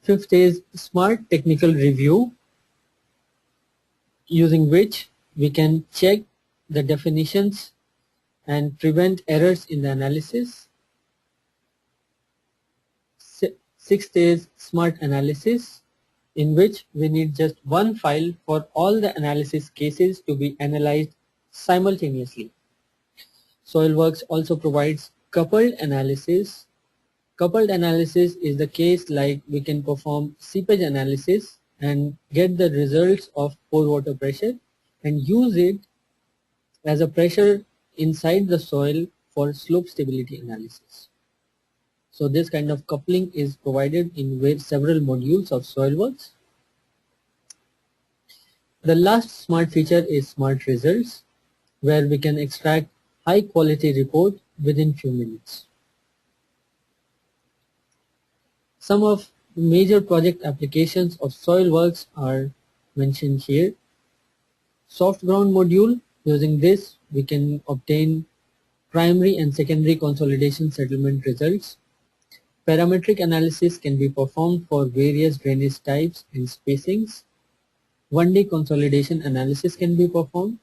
Fifth is smart technical review, using which we can check the definitions and prevent errors in the analysis. Sixth is smart analysis, in which we need just one file for all the analysis cases to be analyzed simultaneously. SOILWORKS also provides coupled analysis. Coupled analysis is the case like we can perform seepage analysis and get the results of pore water pressure and use it as a pressure inside the soil for slope stability analysis. So this kind of coupling is provided in several modules of SOILWorks. The last smart feature is smart results, where we can extract high quality report within few minutes. Some of major project applications of SOILWorks are mentioned here. Soft ground module, using this we can obtain primary and secondary consolidation settlement results. Parametric analysis can be performed for various drainage types and spacings. 1D consolidation analysis can be performed.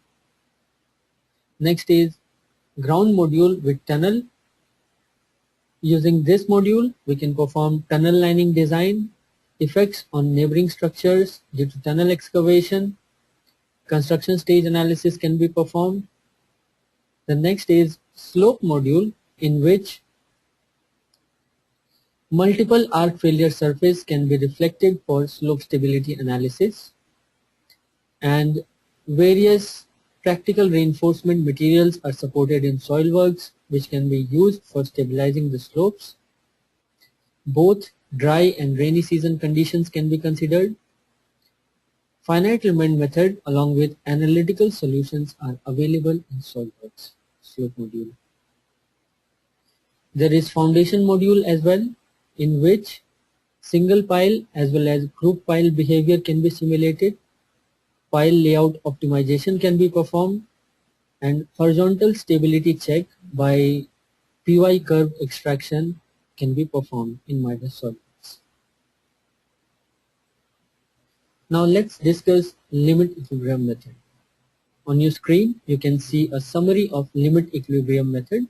Next is ground module with tunnel. Using this module, we can perform tunnel lining design, effects on neighboring structures due to tunnel excavation. Construction stage analysis can be performed. The next is slope module, in which multiple arc failure surface can be reflected for slope stability analysis, and various practical reinforcement materials are supported in SOILWorks, which can be used for stabilizing the slopes. Both dry and rainy season conditions can be considered. Finite element method along with analytical solutions are available in SOILWorks slope module. There is foundation module as well, in which single pile as well as group pile behavior can be simulated. Pile layout optimization can be performed, and horizontal stability check by PY curve extraction can be performed in Midas SOILWorks. Now let's discuss limit equilibrium method. On your screen you can see a summary of limit equilibrium method.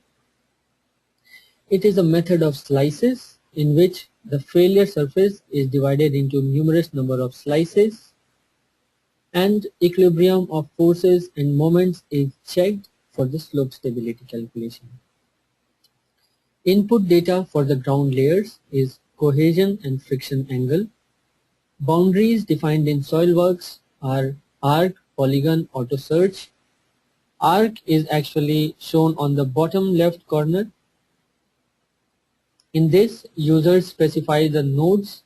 It is a method of slices in which the failure surface is divided into numerous number of slices, and equilibrium of forces and moments is checked for the slope stability calculation. Input data for the ground layers is cohesion and friction angle. Boundaries defined in SOILWorks are arc, polygon, auto search. Arc is actually shown on the bottom left corner. In this, users specify the nodes,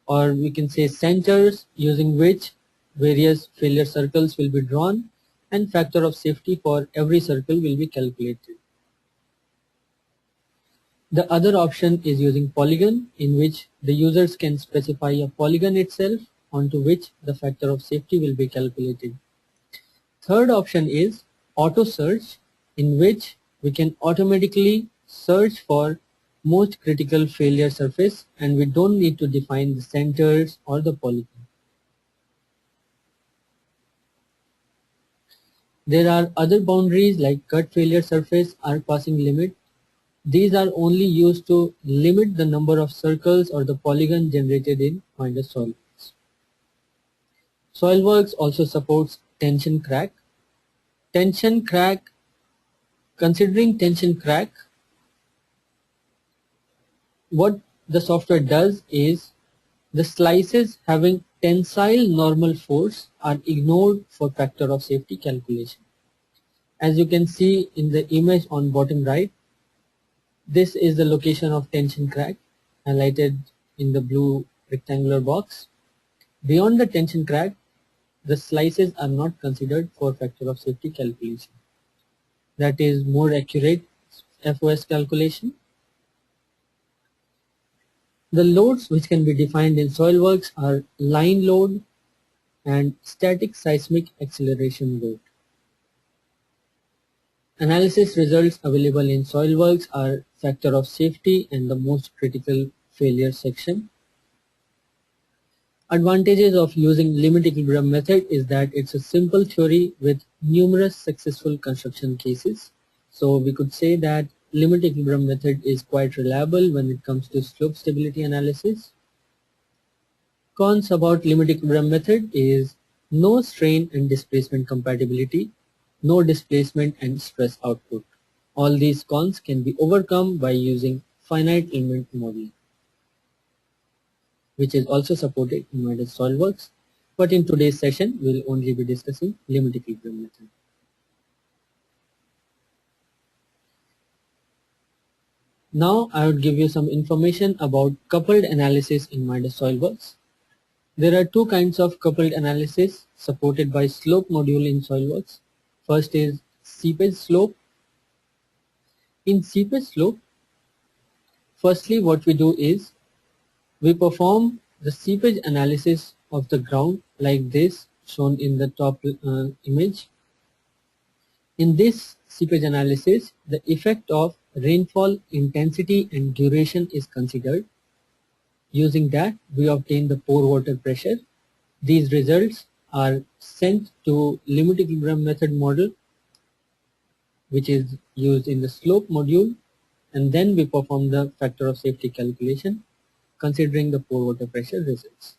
or we can say centers, using which various failure circles will be drawn, and factor of safety for every circle will be calculated. The other option is using polygon, in which the users can specify a polygon itself onto which the factor of safety will be calculated. Third option is auto search, in which we can automatically search for most critical failure surface and we don't need to define the centers or the polygon. There are other boundaries like cut failure surface, arc passing limit. These are only used to limit the number of circles or the polygon generated in Midas SOILWorks. SOILWorks also supports tension crack. Tension crack, considering tension crack, what the software does is the slices having tensile normal force are ignored for factor of safety calculation. As you can see in the image on bottom right, this is the location of tension crack highlighted in the blue rectangular box. Beyond the tension crack, the slices are not considered for factor of safety calculation. That is more accurate FOS calculation. The loads which can be defined in SOILWorks are line load and static seismic acceleration load. Analysis results available in SOILWorks are factor of safety and the most critical failure section. Advantages of using limit equilibrium method is that it's a simple theory with numerous successful construction cases. So we could say that limit equilibrium method is quite reliable when it comes to slope stability analysis. Cons about limit equilibrium method is no strain and displacement compatibility, no displacement and stress output. All these cons can be overcome by using finite element modeling, which is also supported in Midas SOILWorks, but in today's session we'll only be discussing limit equilibrium method. Now I would give you some information about coupled analysis in Midas SOILWORKS. There are two kinds of coupled analysis supported by slope module in SOILWORKS. First is seepage slope. In seepage slope, firstly what we do is we perform the seepage analysis of the ground like this shown in the top image. In this seepage analysis, the effect of rainfall intensity and duration is considered. Using that, we obtain the pore water pressure. These results are sent to limit equilibrium method model, which is used in the slope module, and then we perform the factor of safety calculation considering the pore water pressure results.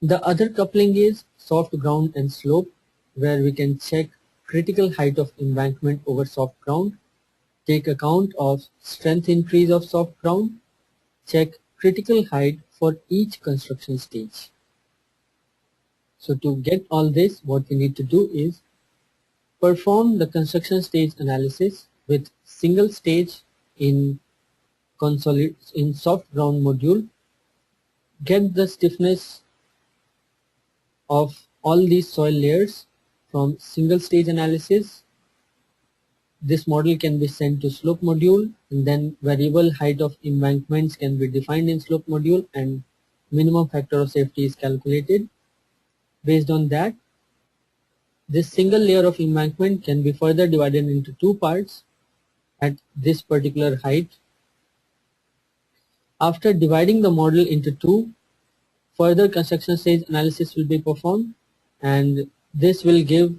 The other coupling is soft ground and slope, where we can check critical height of embankment over soft ground, take account of strength increase of soft ground, check critical height for each construction stage. So to get all this, what we need to do is perform the construction stage analysis with single stage in soft ground module, get the stiffness of all these soil layers from single stage analysis. This model can be sent to slope module, and then variable height of embankments can be defined in slope module and minimum factor of safety is calculated. Based on that, this single layer of embankment can be further divided into two parts at this particular height. After dividing the model into two, further construction stage analysis will be performed, and this will give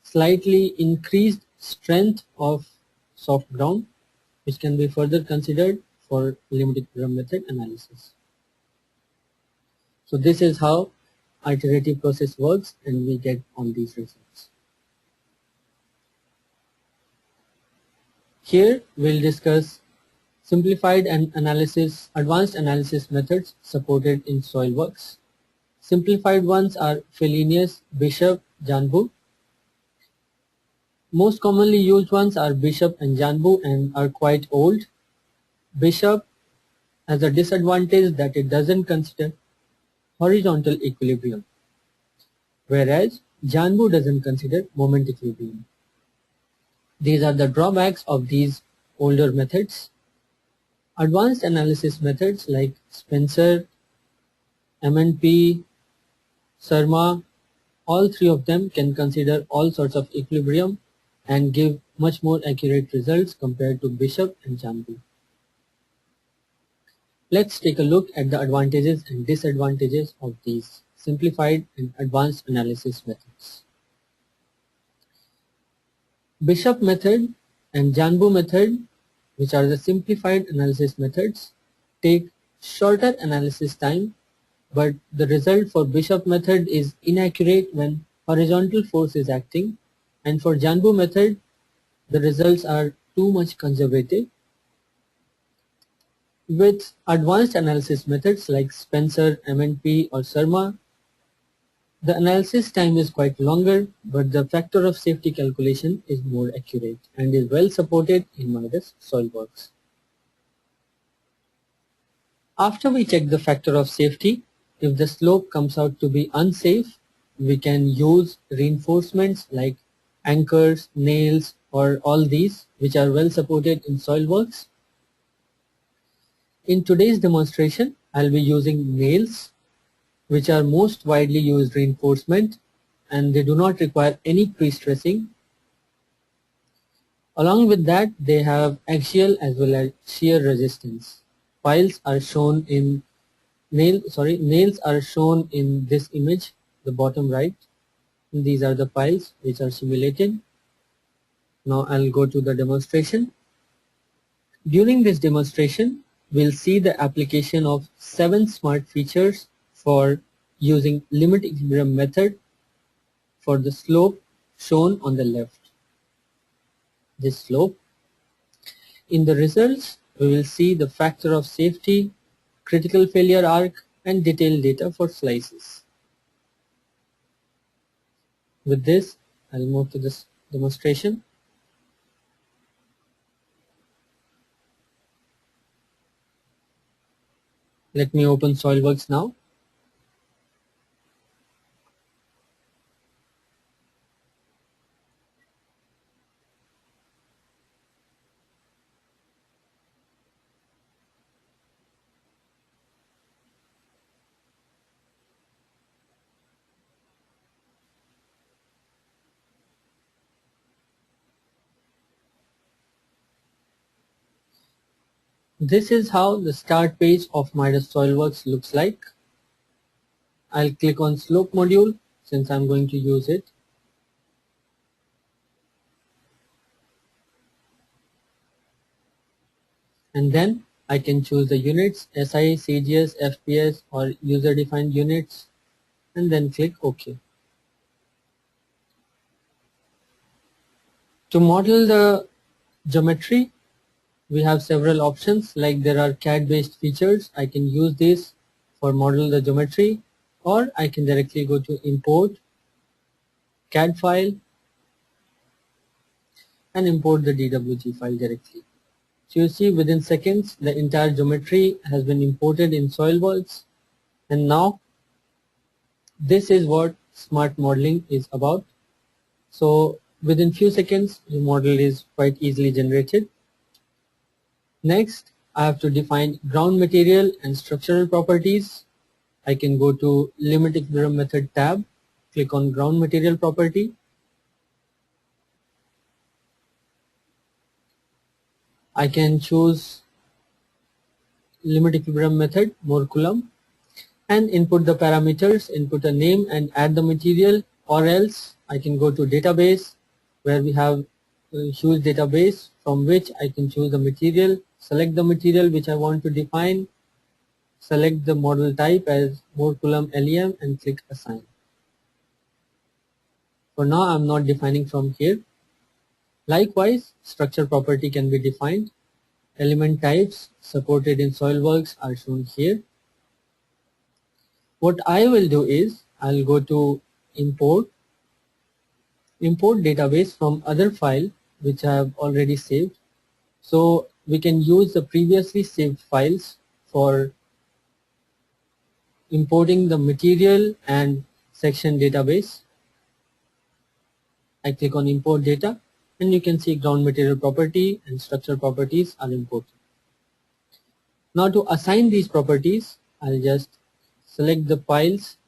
slightly increased strength of soft ground, which can be further considered for limit equilibrium method analysis. So this is how iterative process works, and we get all these results. Here we'll discuss simplified and advanced analysis methods supported in SOILWORKS. Simplified ones are Fellenius, Bishop, Janbu. Most commonly used ones are Bishop and Janbu and are quite old. Bishop has a disadvantage that it doesn't consider horizontal equilibrium, whereas Janbu doesn't consider moment equilibrium. These are the drawbacks of these older methods. Advanced analysis methods like Spencer, M&P, Sarma, all three of them can consider all sorts of equilibrium and give much more accurate results compared to Bishop and Janbu. Let's take a look at the advantages and disadvantages of these simplified and advanced analysis methods. Bishop method and Janbu method, which are the simplified analysis methods, take shorter analysis time, but the result for Bishop method is inaccurate when horizontal force is acting, and for Janbu method, the results are too much conservative. With advanced analysis methods like Spencer, M&P or Sarma, the analysis time is quite longer, but the factor of safety calculation is more accurate and is well supported in Midas SOILWORKS. After we check the factor of safety, if the slope comes out to be unsafe, we can use reinforcements like anchors, nails or all these, which are well supported in SOILWORKS. In today's demonstration, I'll be using nails, which are most widely used reinforcement, and they do not require any pre-stressing. Along with that, they have axial as well as shear resistance. Nails are shown in this image, the bottom right. And these are the piles which are simulated. Now I'll go to the demonstration. During this demonstration, we'll see the application of 7 smart features for using limit equilibrium method for the slope shown on the left. This slope. In the results, we will see the factor of safety, critical failure arc, and detailed data for slices. With this, I'll move to this demonstration. Let me open SolidWorks now. This is how the start page of my SolidWorks looks like. I'll click on slope module since I'm going to use it. And then I can choose the units, SI, CGS, FPS or user defined units, and then click OK. To model the geometry, we have several options, like there are CAD based features. I can use this for model the geometry, or I can directly go to import CAD file and import the DWG file directly. So you see within seconds the entire geometry has been imported in SolidWorks, and now this is what smart modeling is about. So within few seconds the model is quite easily generated. Next, I have to define ground material and structural properties. I can go to Limit Equilibrium Method tab, click on ground material property. I can choose Limit Equilibrium Method, more Coulomb, and input the parameters, input a name and add the material, or else I can go to database where we have a huge database from which I can choose the material, select the material which I want to define, select the model type as more Coulomb LEM and click assign. For now I'm not defining from here. Likewise, structure property can be defined. Element types supported in SolidWorks are shown here. What I will do is I'll go to import database from other file which I have already saved. So we can use the previously saved files for importing the material and section database. I click on import data and you can see ground material property and structure properties are imported. Now to assign these properties, I'll just select the files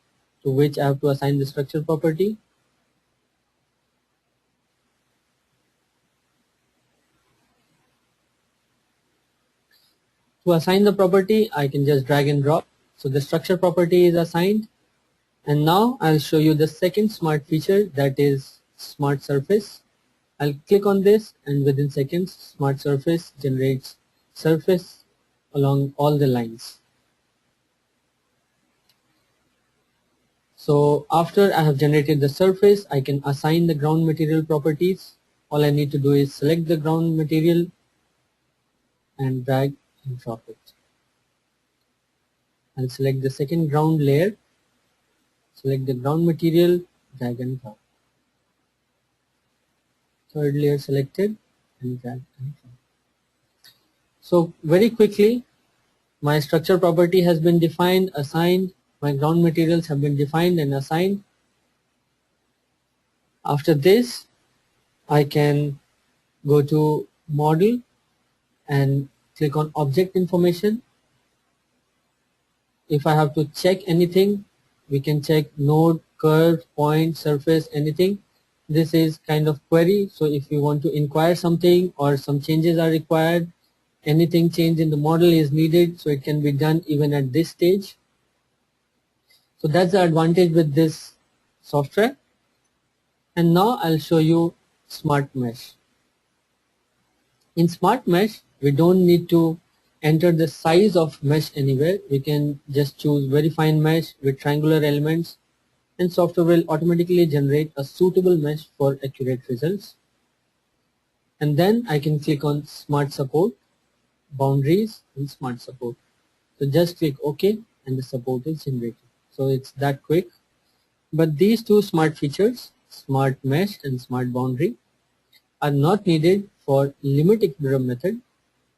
to which I have to assign the structure property. To assign the property, I can just drag and drop. So the structure property is assigned. And now I'll show you the second smart feature, that is Smart Surface. I'll click on this and within seconds Smart Surface generates surface along all the lines. So after I have generated the surface, I can assign the ground material properties. All I need to do is select the ground material and drag and drop it. I'll select the second ground layer, select the ground material, drag and drop. Third layer selected and drag and drop. So very quickly my structure property has been defined, assigned, my ground materials have been defined and assigned. After this I can go to model and click on object information. If I have to check anything, we can check node, curve, point, surface, anything. This is kind of query, so if you want to inquire something or some changes are required, anything change in the model is needed, so it can be done even at this stage. So that's the advantage with this software. And now I'll show you Smart Mesh. In Smart Mesh, we don't need to enter the size of mesh anywhere. We can just choose very fine mesh with triangular elements, and software will automatically generate a suitable mesh for accurate results. And then I can click on Smart Support, Boundaries and Smart Support. So just click OK and the support is generated. So it's that quick. But these two smart features, Smart Mesh and Smart Boundary, are not needed for Limit Equilibrium method.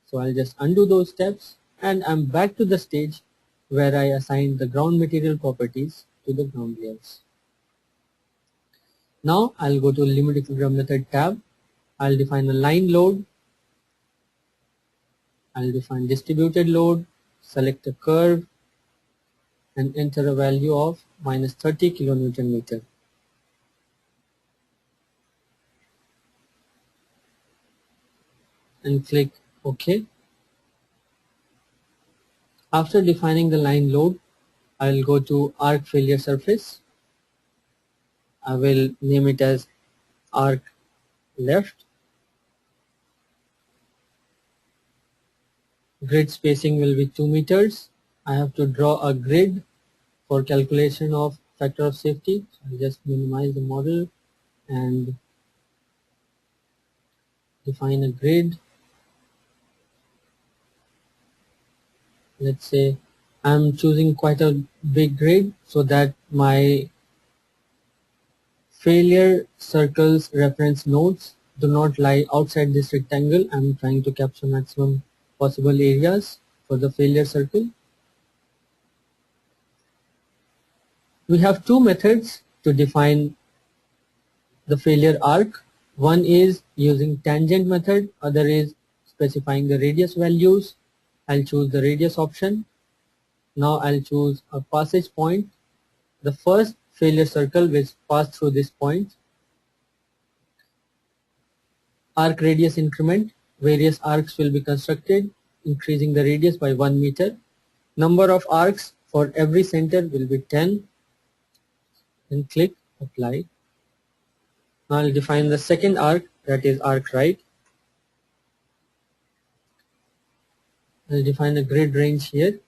So I'll just undo those steps and I'm back to the stage where I assigned the ground material properties to the ground layers. Now I'll go to limit equilibrium method tab. I'll define a line load. I'll define distributed load, select a curve and enter a value of minus 30 kilonewton meter. And click OK. After defining the line load, I'll go to arc failure surface. I will name it as arc left. Grid spacing will be 2 meters. I have to draw a grid for calculation of factor of safety. So I'll just minimize the model and define a grid. Let's say I'm choosing quite a big grid so that my failure circles reference nodes do not lie outside this rectangle. I'm trying to capture maximum possible areas for the failure circle. We have two methods to define the failure arc. One is using tangent method, other is specifying the radius values. I'll choose the radius option. Now I'll choose a passage point. The first failure circle will pass through this point. Arc radius increment. Various arcs will be constructed, increasing the radius by 1 meter. Number of arcs for every center will be 10. And click apply. Now I'll define the second arc, that is arc right. I'll define a grid range here.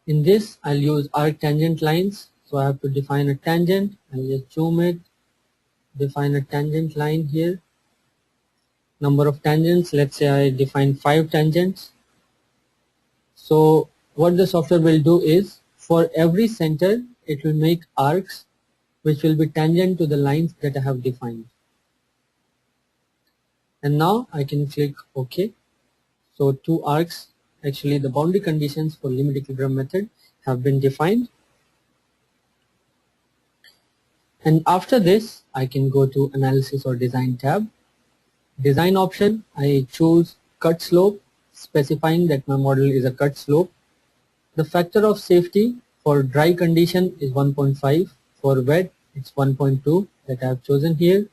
In this, I'll use arc tangent lines. So I have to define a tangent. I'll just zoom it, define a tangent line here. Number of tangents, let's say I define 5 tangents. So what the software will do is, for every center, it will make arcs which will be tangent to the lines that I have defined. And now I can click OK. So 2 arcs, actually the boundary conditions for limit equilibrium method have been defined. And after this, I can go to analysis or design tab. Design option, I choose cut slope, specifying that my model is a cut slope. The factor of safety for dry condition is 1.5. For wet, it's 1.2 that I have chosen here.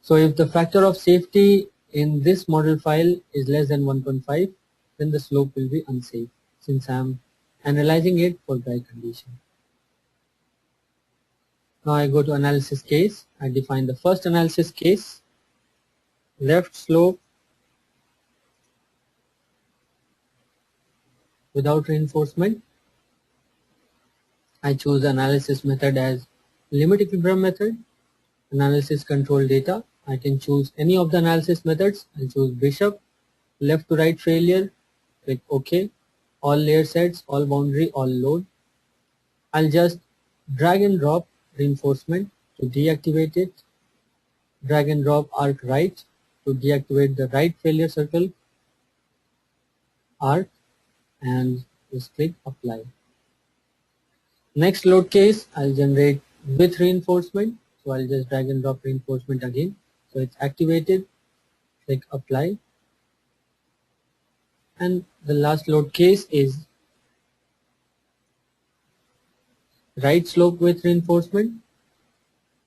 So if the factor of safety in this model file is less than 1.5, then the slope will be unsafe, since I am analyzing it for dry condition. Now I go to analysis case. I define the first analysis case. Left slope without reinforcement. I choose the analysis method as limit equilibrium method. Analysis control data. I can choose any of the analysis methods. I'll choose Bishop. Left to right failure. Click OK. All layer sets, all boundary, all load. I'll just drag and drop reinforcement to deactivate it. Drag and drop arc right to deactivate the right failure circle arc, and just click apply. Next load case, I'll generate with reinforcement. So I'll just drag and drop reinforcement again. So it's activated. Click apply. And the last load case is right slope with reinforcement.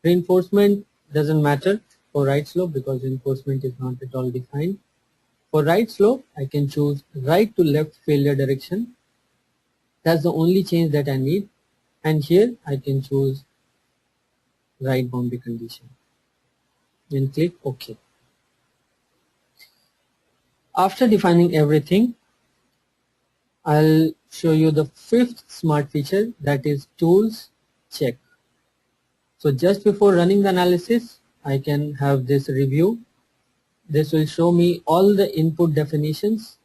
Reinforcement doesn't matter for right slope because reinforcement is not at all defined. For right slope, I can choose right to left failure direction. That's the only change that I need. And here I can choose right boundary condition. Then click OK. After defining everything, I'll show you the fifth smart feature, that is tools check. So just before running the analysis, I can have this review. This will show me all the input definitions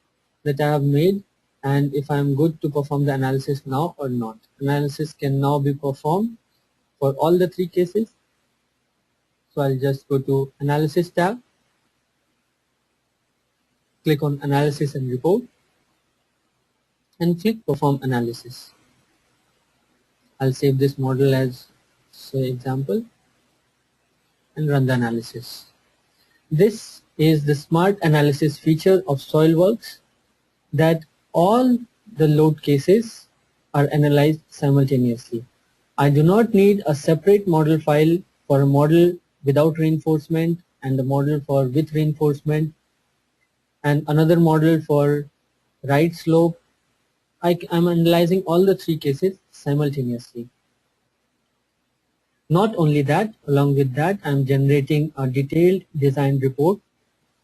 that I have made and if I am good to perform the analysis now or not. Analysis can now be performed for all the 3 cases. So I'll just go to Analysis tab, click on Analysis and Report, and click Perform Analysis. I'll save this model as, say, example, and run the analysis. This is the smart analysis feature of SoilWorks, that all the load cases are analyzed simultaneously. I do not need a separate model file for a model without reinforcement and a model for with reinforcement and another model for right slope. I'm analyzing all the three cases simultaneously. Not only that, along with that, I'm generating a detailed design report,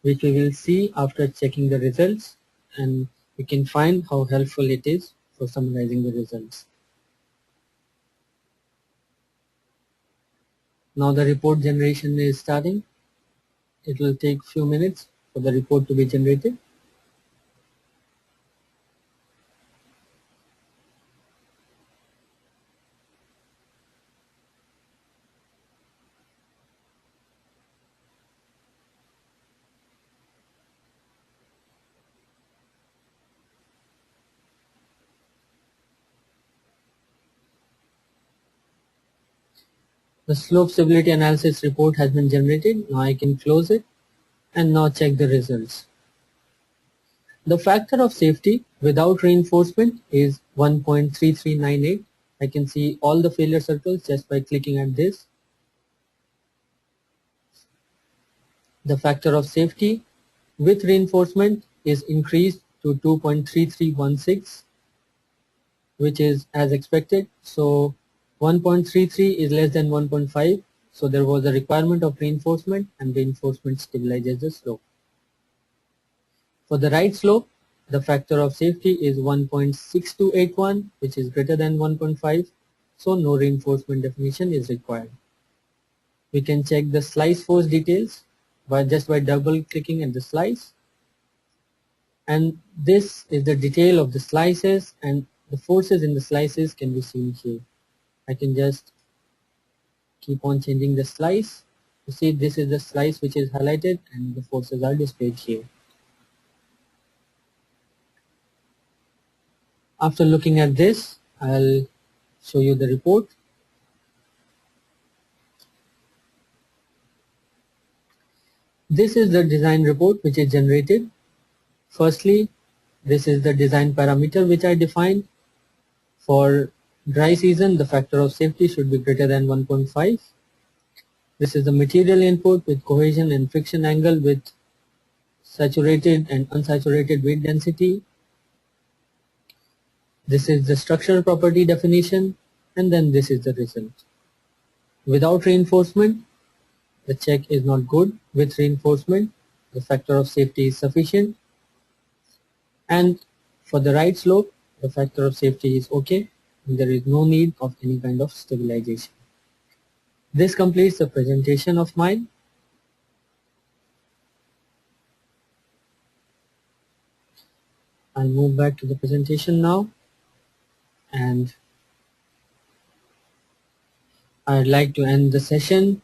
which we will see after checking the results, and you can find how helpful it is for summarizing the results. Now the report generation is starting. It will take few minutes for the report to be generated. The slope stability analysis report has been generated. Now I can close it and now check the results. The factor of safety without reinforcement is 1.3398. I can see all the failure circles just by clicking at this. The factor of safety with reinforcement is increased to 2.3316, which is as expected. So 1.33 is less than 1.5. So there was a requirement of reinforcement, and reinforcement stabilizes the slope. For the right slope, the factor of safety is 1.6281, which is greater than 1.5. So no reinforcement definition is required. We can check the slice force details just by double clicking at the slice. And this is the detail of the slices, and the forces in the slices can be seen here. I can just keep on changing the slice. You see, this is the slice which is highlighted and the forces are displayed here. After looking at this, I'll show you the report. This is the design report which is generated. Firstly, this is the design parameter which I defined. For dry season, the factor of safety should be greater than 1.5. This is the material input with cohesion and friction angle with saturated and unsaturated weight density. This is the structural property definition, and then this is the result. Without reinforcement, the check is not good. With reinforcement, the factor of safety is sufficient. And for the right slope, the factor of safety is okay, and there is no need of any kind of stabilization. This completes the presentation of mine. I'll move back to the presentation now, and I'd like to end the session